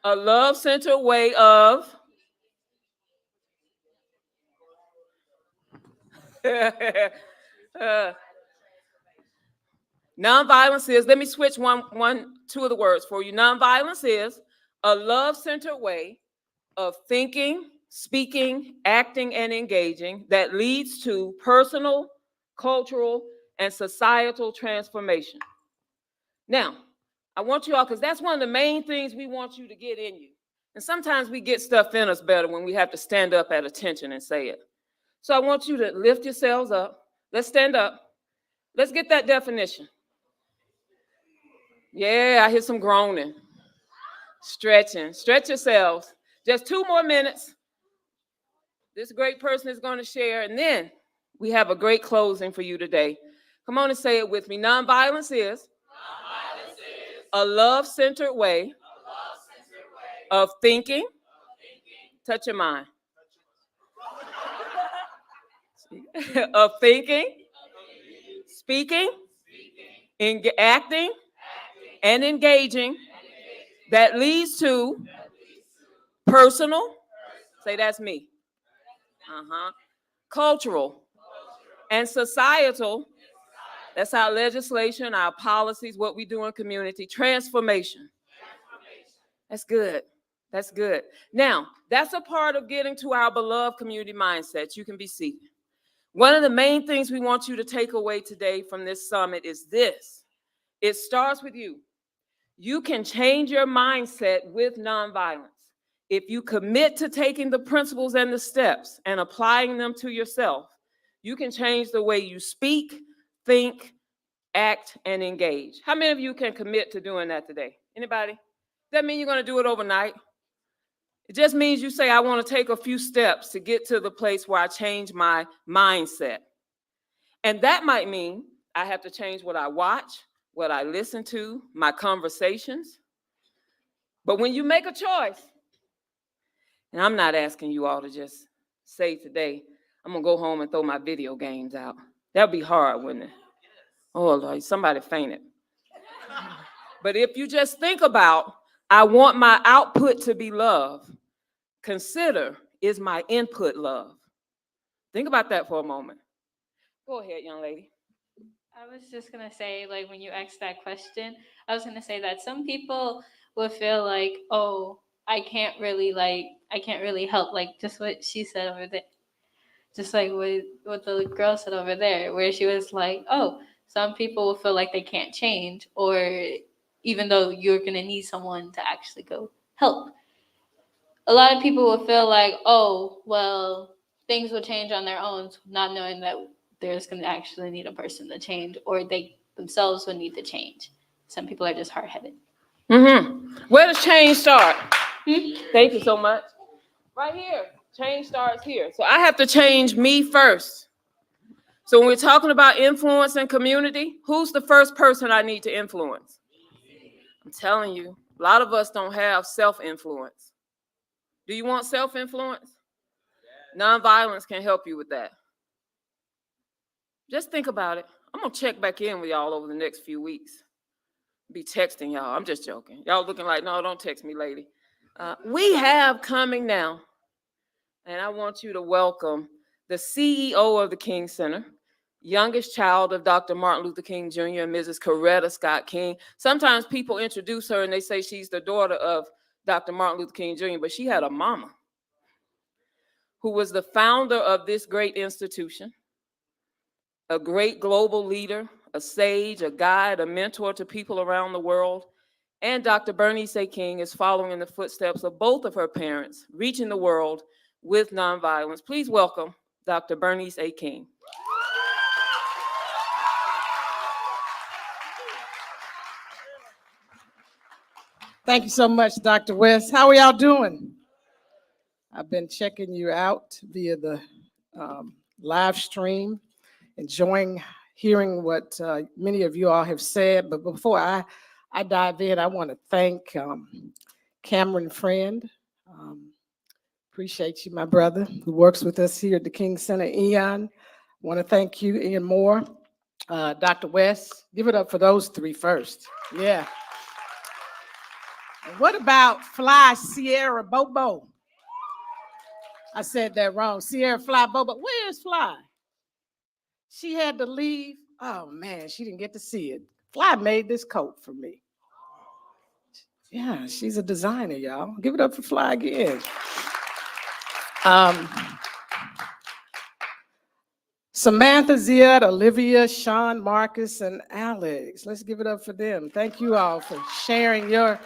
a love-centered way of nonviolence is, let me switch two of the words for you. Nonviolence is a love-centered way of thinking, speaking, acting, and engaging that leads to personal, cultural, and societal transformation. Now, I want you all, because that's one of the main things we want you to get in you. And sometimes we get stuff in us better when we have to stand up at attention and say it. So I want you to lift yourselves up. Let's stand up. Let's get that definition. Yeah, I hear some groaning. Stretching. Stretch yourselves. Just 2 more minutes. This great person is going to share, and then we have a great closing for you today. Come on and say it with me. Nonviolence is a love-centered way of thinking. Touch your mind. Of thinking, speaking, acting, and engaging that leads to personal, say that's me, cultural, and societal, that's our legislation, our policies, what we do in community, transformation. That's good. That's good. Now, that's a part of getting to our beloved community mindset. You can be seated. One of the main things we want you to take away today from this summit is this. It starts with you. You can change your mindset with nonviolence. If you commit to taking the principles and the steps and applying them to yourself, you can change the way you speak, think, act, and engage. How many of you can commit to doing that today? Anybody? Does that mean you're going to do it overnight? It just means you say, I want to take a few steps to get to the place where I change my mindset. And that might mean I have to change what I watch, what I listen to, my conversations. But when you make a choice, and I'm not asking you all to just say today, I'm going to go home and throw my video games out. That'd be hard, wouldn't it? Oh, Lord, somebody fainted. But if you just think about, I want my output to be love, consider, is my input love? Think about that for a moment. Go ahead, young lady. I was just gonna say, like, when you asked that question, I was gonna say that some people would feel like, oh, I can't really help, like just what she said over there, just like what the girl said over there, where she was like, oh, some people will feel like they can't change, or even though you're gonna need someone to actually go help. A lot of people will feel like, oh, well, things will change on their own, not knowing that there's going to actually need a person to change, or they themselves will need to change. Some people are just hard-headed. Where does change start? Thank you so much. Right here. Change starts here. So I have to change me first. So when we're talking about influence and community, who's the first person I need to influence? I'm telling you, a lot of us don't have self-influence. Do you want self-influence? Nonviolence can help you with that. Just think about it. I'm going to check back in with y'all over the next few weeks. Be texting y'all. I'm just joking. Y'all looking like, no, don't text me, lady. We have coming now, and I want you to welcome the CEO of the King Center, youngest child of Dr. Martin Luther King Jr. and Mrs. Coretta Scott King. Sometimes people introduce her and they say she's the daughter of Dr. Martin Luther King Jr., but she had a mama who was the founder of this great institution, a great global leader, a sage, a guide, a mentor to people around the world. And Dr. Bernice A. King is following in the footsteps of both of her parents, reaching the world with nonviolence. Please welcome Dr. Bernice A. King. Thank you so much, Dr. West. How are y'all doing? I've been checking you out via the live stream, enjoying hearing what many of you all have said. But before I dive in, I want to thank Cameron Friend. Appreciate you, my brother, who works with us here at the King Center. Ian, I want to thank you, Ian Moore, Dr. West. Give it up for those three first. Yeah. And what about Fly Sierra Bobo? I said that wrong. Sierra Fly Bobo. Where's Fly? She had to leave. Oh, man, she didn't get to see it. Fly made this coat for me. Yeah, she's a designer, y'all. Give it up for Fly again. Samantha, Ziad, Olivia, Sean, Marcus, and Alex. Let's give it up for them. Thank you all for sharing your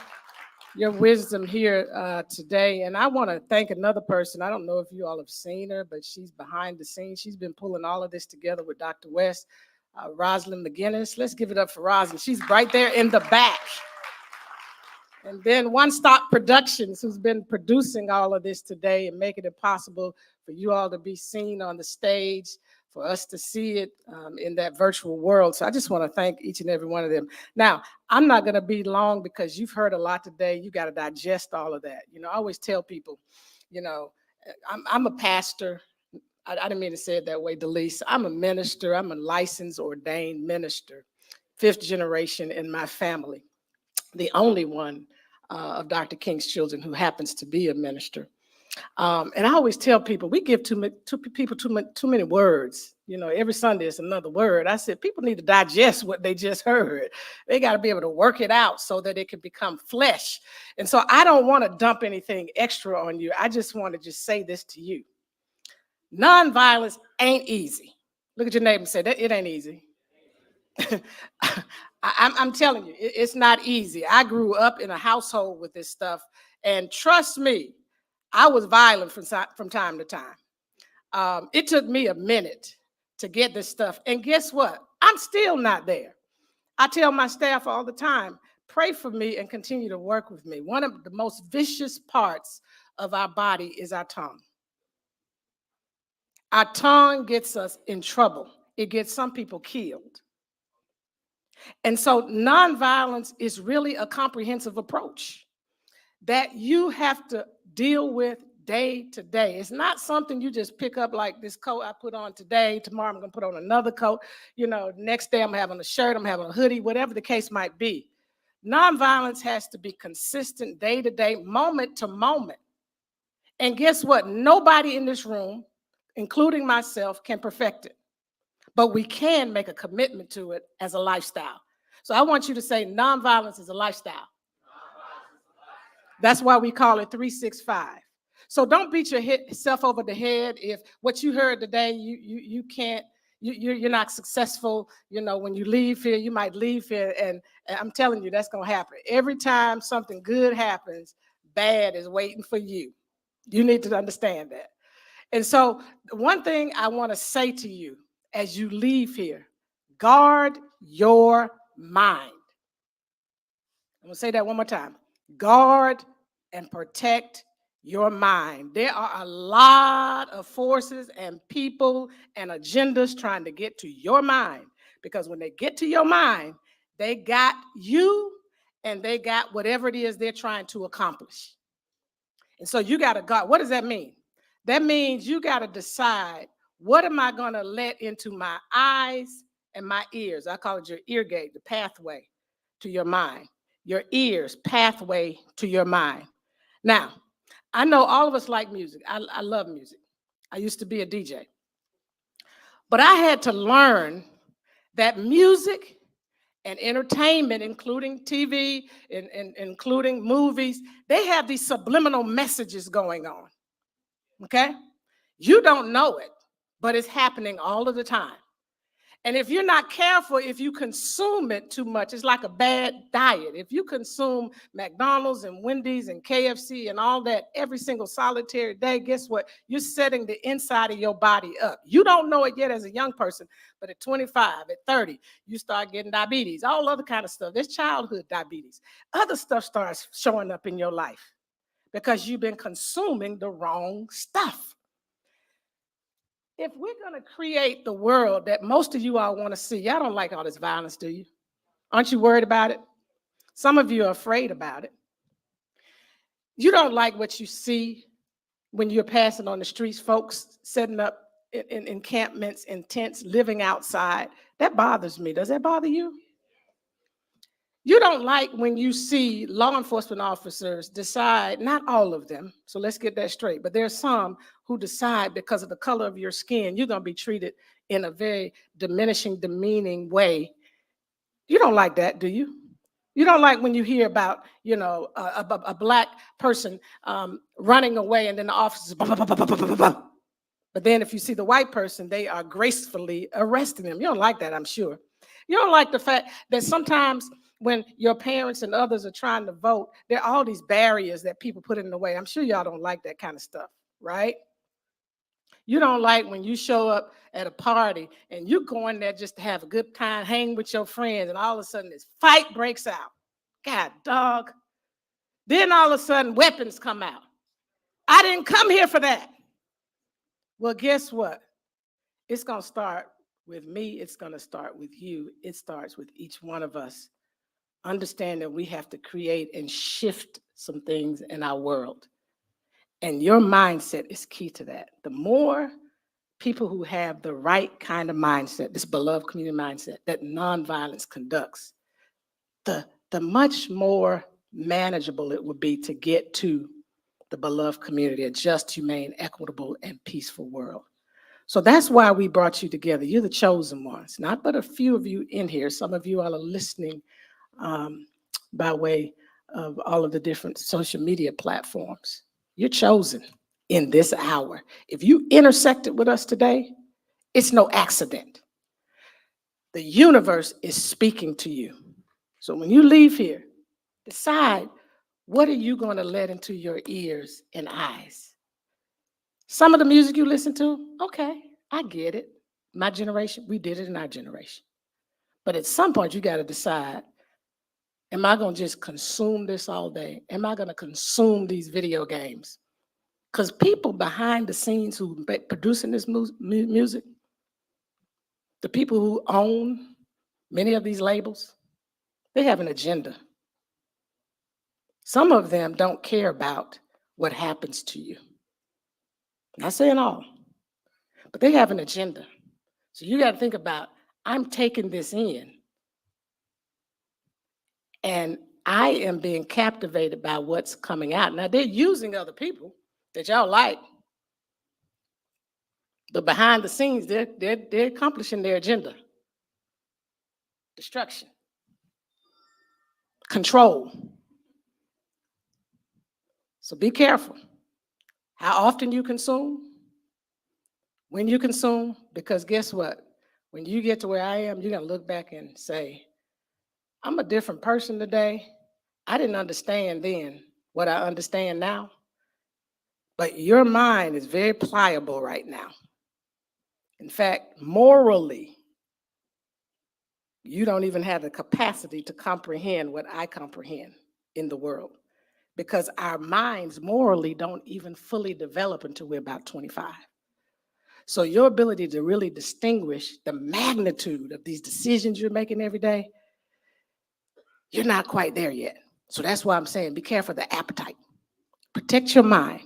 wisdom here today. And I want to thank another person. I don't know if you all have seen her, but she's behind the scenes. She's been pulling all of this together with Dr. West, Rosalind McGinnis. Let's give it up for Rosalind. She's right there in the back. And then One Stop Productions, who's been producing all of this today and making it possible for you all to be seen on the stage, for us to see it in that virtual world. So I just want to thank each and every one of them. Now, I'm not going to be long because you've heard a lot today. You got to digest all of that. You know, I always tell people, you know, I'm a pastor. I didn't mean to say it that way, Delise. I'm a minister. I'm a licensed ordained minister, 5th generation in my family. The only one of Dr. King's children who happens to be a minister. And I always tell people, we give too many words. You know, every Sunday is another word. I said, people need to digest what they just heard. They got to be able to work it out so that it can become flesh. And so I don't want to dump anything extra on you. I just want to just say this to you. Nonviolence ain't easy. Look at your neighbor and say, that it ain't easy. I'm telling you, it's not easy. I grew up in a household with this stuff, and trust me, I was violent from time to time. It took me a minute to get this stuff, and guess what? I'm still not there. I tell my staff all the time, pray for me and continue to work with me. One of the most vicious parts of our body is our tongue. Our tongue gets us in trouble. It gets some people killed. And so nonviolence is really a comprehensive approach that you have to deal with day to day. It's not something you just pick up like this coat I put on today. Tomorrow I'm going to put on another coat. Next day I'm having a shirt, I'm having a hoodie, whatever the case might be. Nonviolence has to be consistent day to day, moment to moment. And guess what? Nobody in this room, including myself, can perfect it. But we can make a commitment to it as a lifestyle. So I want you to say nonviolence is a lifestyle. That's why we call it 365. So don't beat yourself over the head if what you heard today, you can't, you're not successful. When you leave here, you might leave here, and I'm telling you, that's going to happen. Every time something good happens, bad is waiting for you. You need to understand that. And so one thing I want to say to you as you leave here, guard your mind. I'm going to say that one more time. Guard and protect your mind. There are a lot of forces and people and agendas trying to get to your mind, because when they get to your mind, they got you and they got whatever it is they're trying to accomplish. And so you got to guard. What does that mean? That means you got to decide, what am I going to let into my eyes and my ears? I call it your ear gate, the pathway to your mind. Your ears, pathway to your mind. Now, I know all of us like music. I love music. I used to be a DJ. But I had to learn that music and entertainment, including TV and including movies, they have these subliminal messages going on. Okay? You don't know it, but it's happening all of the time. And if you're not careful, if you consume it too much, it's like a bad diet. If you consume McDonald's and Wendy's and KFC and all that every single solitary day, guess what? You're setting the inside of your body up. You don't know it yet as a young person, but at 25, at 30, you start getting diabetes, all other kind of stuff. There's childhood diabetes. Other stuff starts showing up in your life because you've been consuming the wrong stuff. If we're going to create the world that most of you all want to see, y'all don't like all this violence, do you? Aren't you worried about it? Some of you are afraid about it. You don't like what you see when you're passing on the streets, folks setting up in encampments, in tents, living outside. That bothers me. Does that bother you? You don't like when you see law enforcement officers decide, not all of them, so let's get that straight, but there's some who decide because of the color of your skin, you're going to be treated in a very diminishing, demeaning way. You don't like that, do you? You don't like when you hear about, a black person running away and then the officers, bah, bah, bah, bah, bah, bah, bah, bah. But then if you see the white person, they are gracefully arresting them. You don't like that, I'm sure. You don't like the fact that sometimes when your parents and others are trying to vote, there are all these barriers that people put in the way. I'm sure y'all don't like that kind of stuff, right? You don't like when you show up at a party and you go in there just to have a good time, hang with your friends, and all of a sudden this fight breaks out. God, dog. Then all of a sudden weapons come out. I didn't come here for that. Well, guess what? It's going to start with me. It's going to start with you. It starts with each one of us. Understand that we have to create and shift some things in our world. And your mindset is key to that. The more people who have the right kind of mindset, this beloved community mindset that nonviolence conducts, the much more manageable it would be to get to the beloved community, a just, humane, equitable, and peaceful world. So that's why we brought you together. You're the chosen ones, not but a few of you in here. Some of you all are listening by way of all of the different social media platforms. You're chosen in this hour. If you intersected with us today, it's no accident. The universe is speaking to you. So when you leave here, decide, what are you going to let into your ears and eyes? Some of the music you listen to, okay, I get it. My generation, we did it in our generation. But at some point, you got to decide, am I going to just consume this all day? Am I going to consume these video games? Because people behind the scenes who producing this music, the people who own many of these labels, they have an agenda. Some of them don't care about what happens to you. Not saying all, but they have an agenda. So you got to think about, I'm taking this in, and I am being captivated by what's coming out. Now, they're using other people that y'all like, but behind the scenes, they're accomplishing their agenda. Destruction. Control. So be careful how often you consume, when you consume, because guess what? When you get to where I am, you're going to look back and say, I'm a different person today. I didn't understand then what I understand now, but your mind is very pliable right now. In fact, morally, you don't even have the capacity to comprehend what I comprehend in the world, because our minds morally don't even fully develop until we're about 25. So your ability to really distinguish the magnitude of these decisions you're making every day, you're not quite there yet. So that's why I'm saying be careful of the appetite. Protect your mind,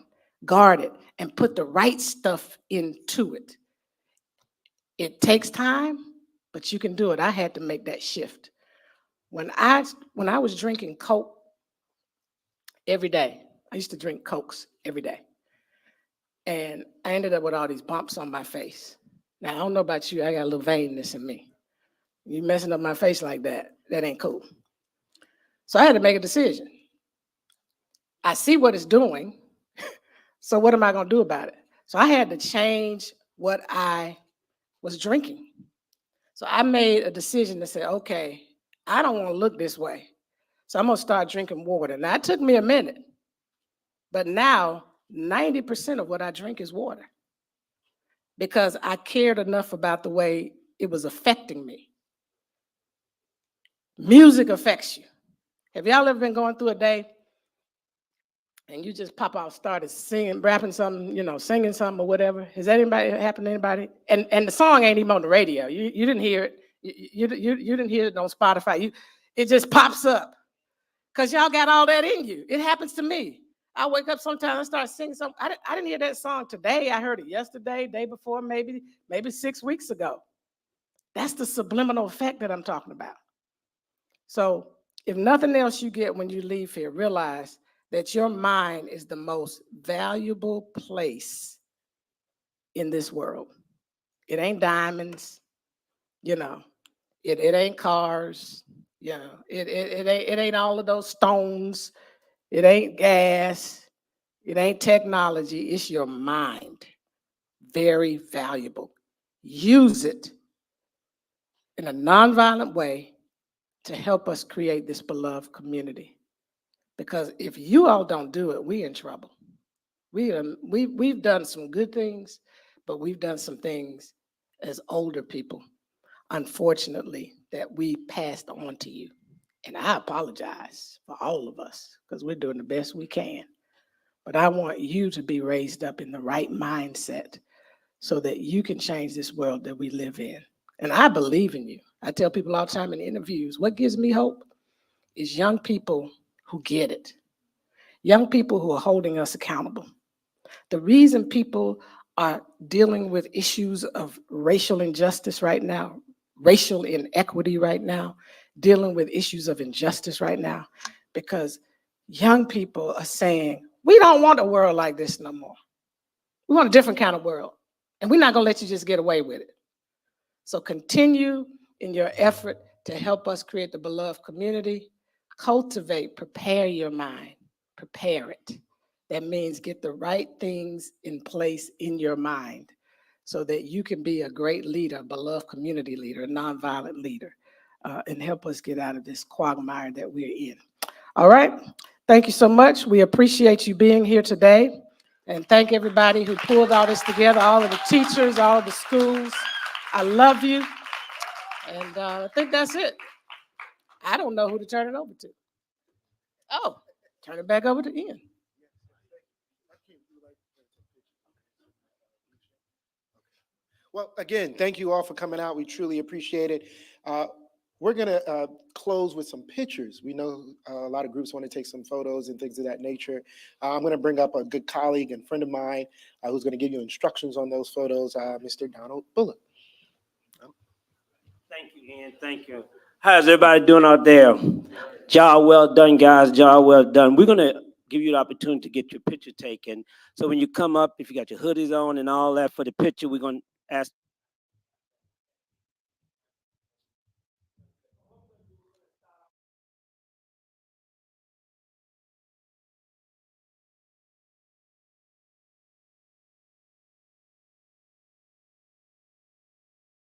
guard it, and put the right stuff into it. It takes time, but you can do it. I had to make that shift. When I was drinking Coke every day, I used to drink Cokes every day. And I ended up with all these bumps on my face. Now, I don't know about you, I got a little vainness in me. You messing up my face like that, that ain't cool. So I had to make a decision. I see what it's doing, so what am I gonna do about it? So I had to change what I was drinking. So I made a decision to say, okay, I don't wanna look this way. So I'm gonna start drinking water. Now, it took me a minute, but now 90% of what I drink is water, because I cared enough about the way it was affecting me. Music affects you. Have y'all ever been going through a day and you just pop out, started singing, rapping something, singing something or whatever? Has that happened to anybody? And the song ain't even on the radio. You didn't hear it. You didn't hear it on Spotify. It just pops up because y'all got all that in you. It happens to me. I wake up sometimes and start singing something. I didn't hear that song today. I heard it yesterday, day before, maybe 6 weeks ago. That's the subliminal effect that I'm talking about. So if nothing else you get when you leave here, realize that your mind is the most valuable place in this world. It ain't diamonds, it ain't cars, it ain't all of those stones, it ain't gas, it ain't technology, it's your mind. Very valuable. Use it in a nonviolent way to help us create this beloved community. Because if you all don't do it, we're in trouble. We've done some good things, but we've done some things as older people, unfortunately, that we passed on to you. And I apologize for all of us, because we're doing the best we can. But I want you to be raised up in the right mindset so that you can change this world that we live in. And I believe in you. I tell people all the time in interviews, what gives me hope is young people who get it. Young people who are holding us accountable. The reason people are dealing with issues of racial injustice right now, racial inequity right now, dealing with issues of injustice right now, because young people are saying, we don't want a world like this no more. We want a different kind of world, and we're not gonna let you just get away with it. So continue in your effort to help us create the beloved community. Cultivate, prepare your mind, prepare it. That means get the right things in place in your mind so that you can be a great leader, beloved community leader, a nonviolent leader. and help us get out of this quagmire that we're in. All right. Thank you so much. We appreciate you being here today. And thank everybody who pulled all this together, all of the teachers, all of the schools. I love you. And I think that's it. I don't know who to turn it over to. Oh, turn it back over to Ian. Well, again, thank you all for coming out. We truly appreciate it. We're going to close with some pictures. We know a lot of groups want to take some photos and things of that nature. I'm going to bring up a good colleague and friend of mine who's going to give you instructions on those photos, Mr. Donald Bullock. Thank you, Ian. Thank you. How's everybody doing out there? Job well done, guys. Job well done. We're going to give you the opportunity to get your picture taken. So when you come up, if you got your hoodies on and all that for the picture, we're going to ask